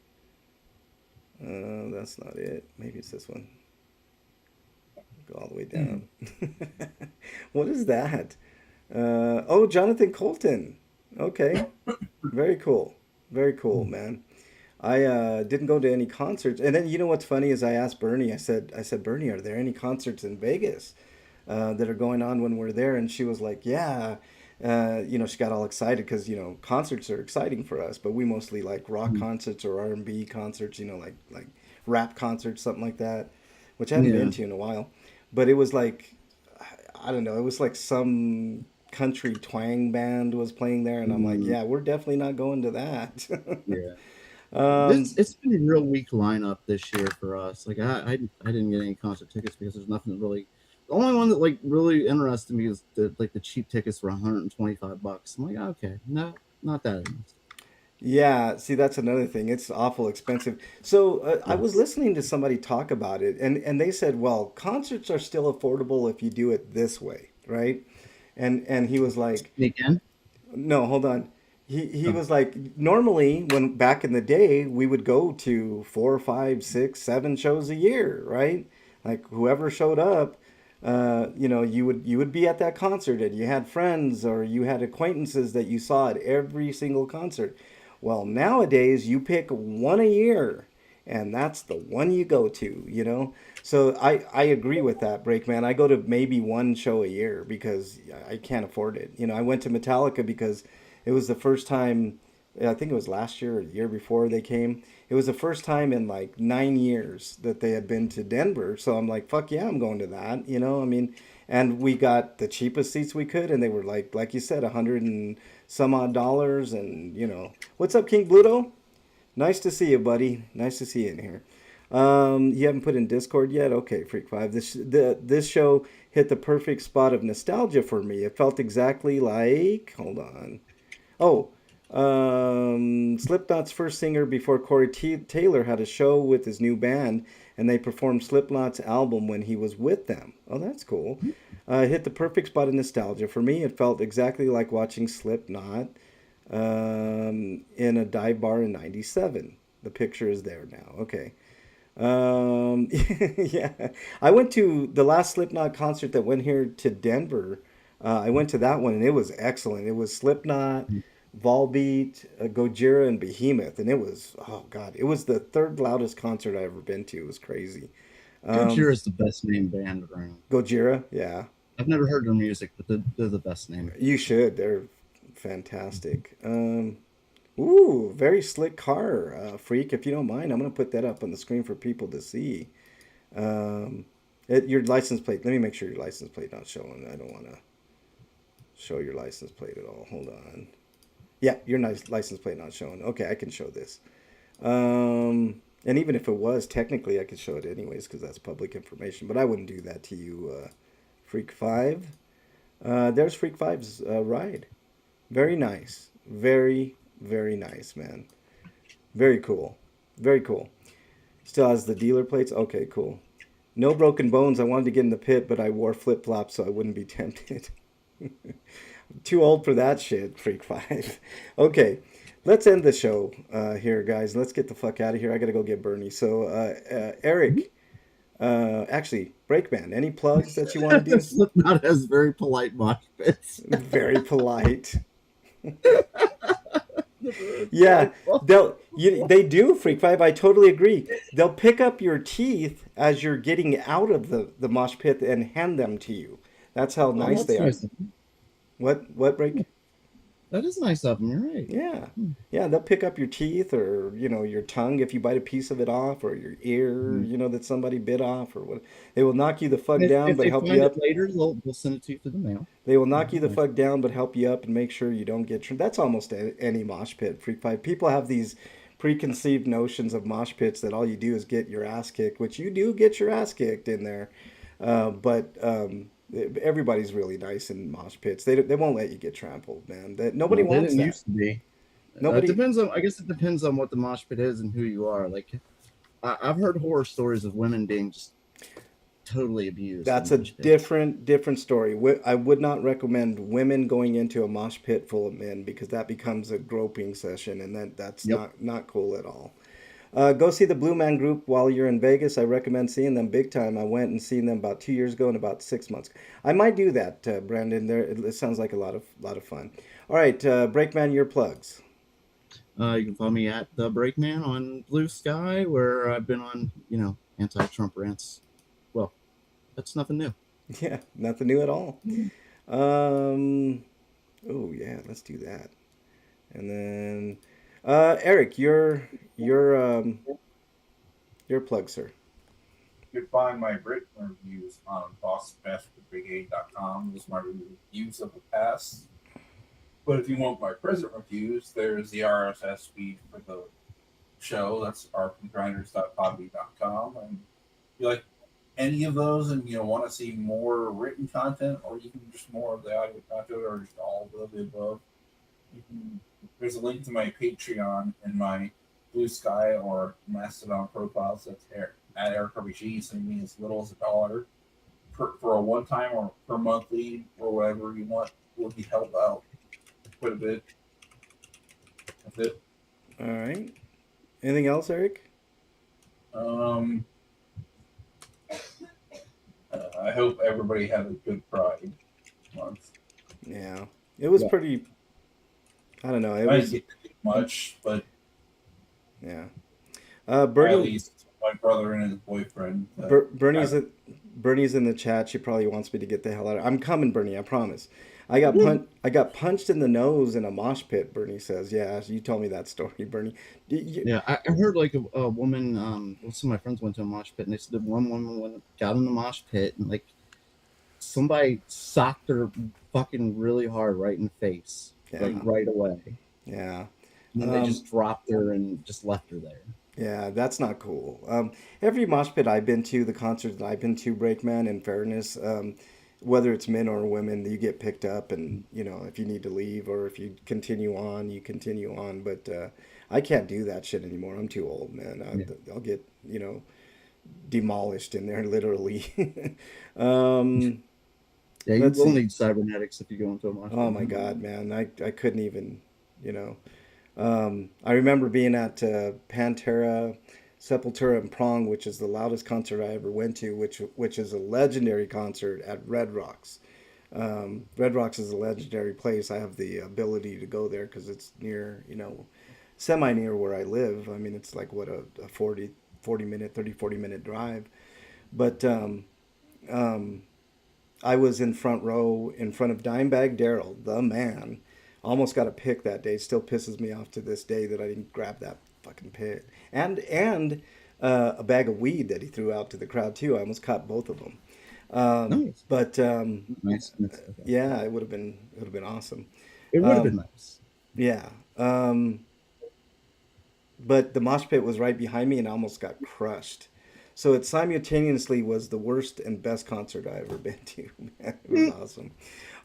That's not it. Maybe it's this one. Go all the way down. What is that? Oh, Jonathan Colton. Okay, very cool. Very cool, man. I didn't go to any concerts, and then you know what's funny is I asked Bernie. I said, Bernie, are there any concerts in Vegas that are going on when we're there? And she was like, yeah. She got all excited because concerts are exciting for us, but we mostly like rock concerts or R&B concerts. Like rap concerts, something like that, which I haven't been Yeah. to in a while. But it was like I don't know. It was like some country twang band was playing there, and I'm like, Mm, yeah, we're definitely not going to that. yeah. This um, it's been a real weak lineup this year for us. Like I didn't get any concert tickets because there's nothing really. The only one that like really interested me is the cheap tickets for $125. I'm like, okay, no, not that interesting. Yeah, see, that's another thing. It's awful expensive. So I was Yes. listening to somebody talk about it, and they said, well, concerts are still affordable if you do it this way, right? And he was like, Sneak in. no, hold on. He Oh, was like, normally when back in the day, we would go to four, five, six, seven shows a year, right? Like whoever showed up, you would be at that concert, and you had friends or you had acquaintances that you saw at every single concert. Well, nowadays you pick one a year, and that's the one you go to. So I agree with that, Breakman. I go to maybe one show a year because I can't afford it. I went to Metallica because it was the first time. I think it was last year or the year before they came. It was the first time in like 9 years that they had been to Denver. So I'm like, fuck yeah, I'm going to that. I mean, and we got the cheapest seats we could, and they were like you said, 100 and some odd dollars. And what's up, King Bluto? Nice to see you, buddy. Nice to see you in here. You haven't put in Discord yet? Okay, Freak Five. This show hit the perfect spot of nostalgia for me. It felt exactly like. Hold on. Oh, Slipknot's first singer before Taylor had a show with his new band, and they performed Slipknot's album when he was with them. Oh, that's cool. It hit the perfect spot of nostalgia for me. It felt exactly like watching Slipknot in a dive bar in '97. The picture is there now. Okay. Yeah, I went to the last Slipknot concert that went here to Denver. I went to that one and it was excellent. It was Slipknot, Volbeat, Gojira, and Behemoth, and it was oh god, it was the third loudest concert I ever been to. It was crazy. Um, Gojira is the best named band around. Gojira, yeah, I've never heard their music, but they're the best name. you should. They're fantastic. Ooh, very slick car, Freak. If you don't mind, I'm gonna put that up on the screen for people to see. Um, Your license plate. Let me make sure your license plate not showing. I don't want to show your license plate at all. Hold on. Yeah, your nice license plate not showing. Okay, I can show this. And even if it was, technically I could show it anyways because that's public information. But I wouldn't do that to you, Freak Five. There's Freak Five's ride. Very nice. Very, very nice, man. Very cool. Very cool. Still has the dealer plates. Okay, cool. No broken bones. I wanted to get in the pit, but I wore flip flops so I wouldn't be tempted. Too old for that shit, Freak Five. Okay, let's end the show here, guys. Let's get the fuck out of here. I gotta go get Bernie. So, Eric, actually, Breakman, any plugs that you want to do? Slipknot has very polite mosh pits. Very polite. Yeah, they do, Freak Five. I totally agree. They'll pick up your teeth as you're getting out of the mosh pit and hand them to you. That's how Oh, nice that's they are. nice of them. What break? That is nice of them. You're right. Yeah. Yeah, they'll pick up your teeth or, your tongue if you bite a piece of it off or your ear, Mm. that somebody bit off or what. They will knock you the fuck If, down if but they help find you it up. later, they'll send it to you through the mail. They will knock you the Nice. fuck down but help you up and make sure you don't get turned. That's almost any mosh pit, Freak Five. People have these preconceived notions of mosh pits that all you do is get your ass kicked, which you do get your ass kicked in there. But everybody's really nice in mosh pits. They won't let you get trampled, man. That nobody No, they wants didn't that. used to be. It Nobody. depends on. I guess it depends on what the mosh pit is and who you are. Like, I've heard horror stories of women being just totally abused in That's a mosh pits. different story. I would not recommend women going into a mosh pit full of men because that becomes a groping session, and that's Yep. not cool at all. Go see the Blue Man Group while you're in Vegas. I recommend seeing them big time. I went and seen them about 2 years ago and about 6 months. I might do that, Brandon. It sounds like a lot of fun. All right, Breakman, your plugs. You can follow me at the Breakman on Blue Sky, where I've been on, anti-Trump rants. Well, that's nothing new. Yeah, nothing new at all. Um, oh yeah, let's do that. And then, Eric, your plug, sir. You can find my written reviews on bossbastardbrigade.com. Those are my reviews of the past. But if you want my present reviews, there's the RSS feed for the show. That's rpgrinders.podbean.com. And if you like any of those and want to see more written content or even just more of the audio content or just all of the above, there's a link to my Patreon and my Blue Sky or Mastodon profiles. That's at RPGrinders. Send me as little as $1 for a one time or per monthly or whatever you want. Will be helped out quite a bit. That's it. All right. Anything else, Eric? Um, I hope everybody had a good Pride month. Yeah, it was Yeah. pretty. I don't know. It I was. didn't get to do much, but Yeah. at Bernie. least my brother and his boyfriend. Bernie's Bernie's in the chat. She probably wants me to get the hell out of. I'm coming, Bernie. I promise. I got punched in the nose in a mosh pit. Bernie says, "Yeah, you told me that story, Bernie." Yeah, I heard like a woman. Some of my friends went to a mosh pit, and they said that one woman got in the mosh pit, and like somebody socked her fucking really hard right in the face, like Yeah. right away. Yeah. And then they just dropped her and just left her there. Yeah, that's not cool. Every mosh pit I've been to, the concerts that I've been to, Breakman, in fairness, whether it's men or women, you get picked up, and if you need to leave or if you continue on, you continue on. But I can't do that shit anymore. I'm too old, man. Yeah, I'll get demolished in there, literally. um, yeah, you let's will see. need cybernetics if you go into a mosh Oh pit. my God, man, I couldn't even, you know. I remember being at Pantera, Sepultura, and Prong, which is the loudest concert I ever went to, which is a legendary concert at Red Rocks. Red Rocks is a legendary place. I have the ability to go there because it's near, semi near where I live. I mean, it's like what a 40 minute, 30, 40 minute drive. But um, I was in front row in front of Dimebag Darrell, the man. Almost got a pick that day. Still pisses me off to this day that I didn't grab that fucking pit. And a bag of weed that he threw out to the crowd too. I almost caught both of them. Nice. But Nice. Okay. yeah, it would have been awesome. It would have been Um, nice. yeah. But the mosh pit was right behind me and I almost got crushed. So it simultaneously was the worst and best concert I ever been to. Man, it was awesome.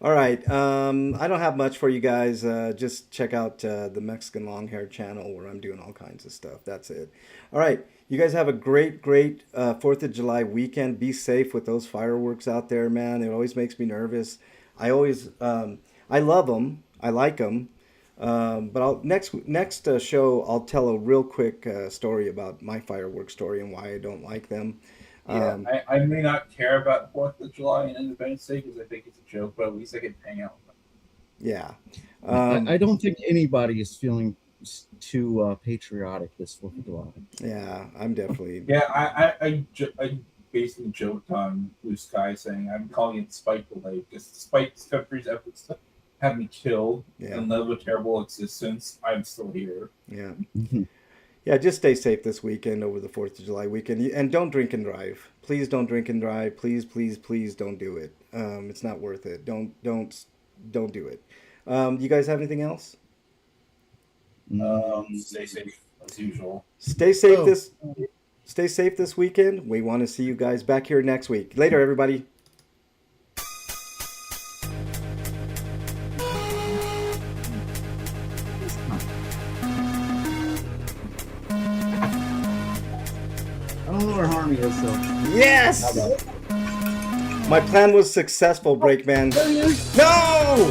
All right, I don't have much for you guys. Just check out the Mexican Long Hair channel where I'm doing all kinds of stuff. That's it. All right, you guys have a great 4th of July weekend. Be safe with those fireworks out there, man. It always makes me nervous. I love them. I like them. But next show I'll tell a real quick story about my fireworks story and why I don't like them. Yeah, Um, I may not care about 4th of July and Independence Day because I think it's a joke, but at least I can hang out with them. yeah, I don't think anybody is feeling too patriotic this 4th of July. yeah, I'm definitely Yeah, I basically joked on Blue Sky saying I'm calling it spiteful day because despite this country's efforts to have me killed yeah, and live a terrible existence, I'm still here. yeah, Mhm. yeah. Just stay safe this weekend over the 4th of July weekend, and don't drink and drive. Please don't drink and drive. Please don't do it. It's not worth it. Don't do it. You guys have anything else? Stay safe as usual. Stay safe Oh, this Stay safe this weekend. We want to see you guys back here next week. Later, everybody. I don't know where Harmony is, so how Yes! about My plan was successful, Breakman. there he is. No!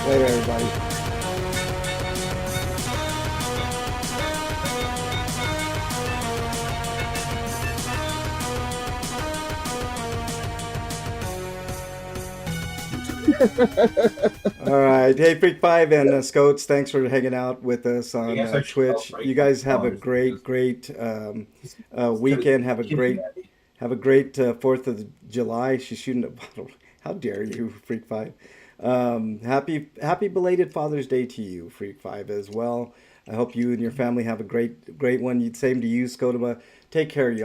Later, everybody. All right. Hey, Freak Five and Scoats, thanks for hanging out with us I on guess I should Twitch. celebrate You guys have a Father's Day great because weekend. Have a kidding great me. 4th of July. She's shooting a bottle. How dare you, Freak Five? Happy belated Father's Day to you, Freak Five, as well. I hope you and your family have a great one. Same to you, Scotoma. Take care, y'all.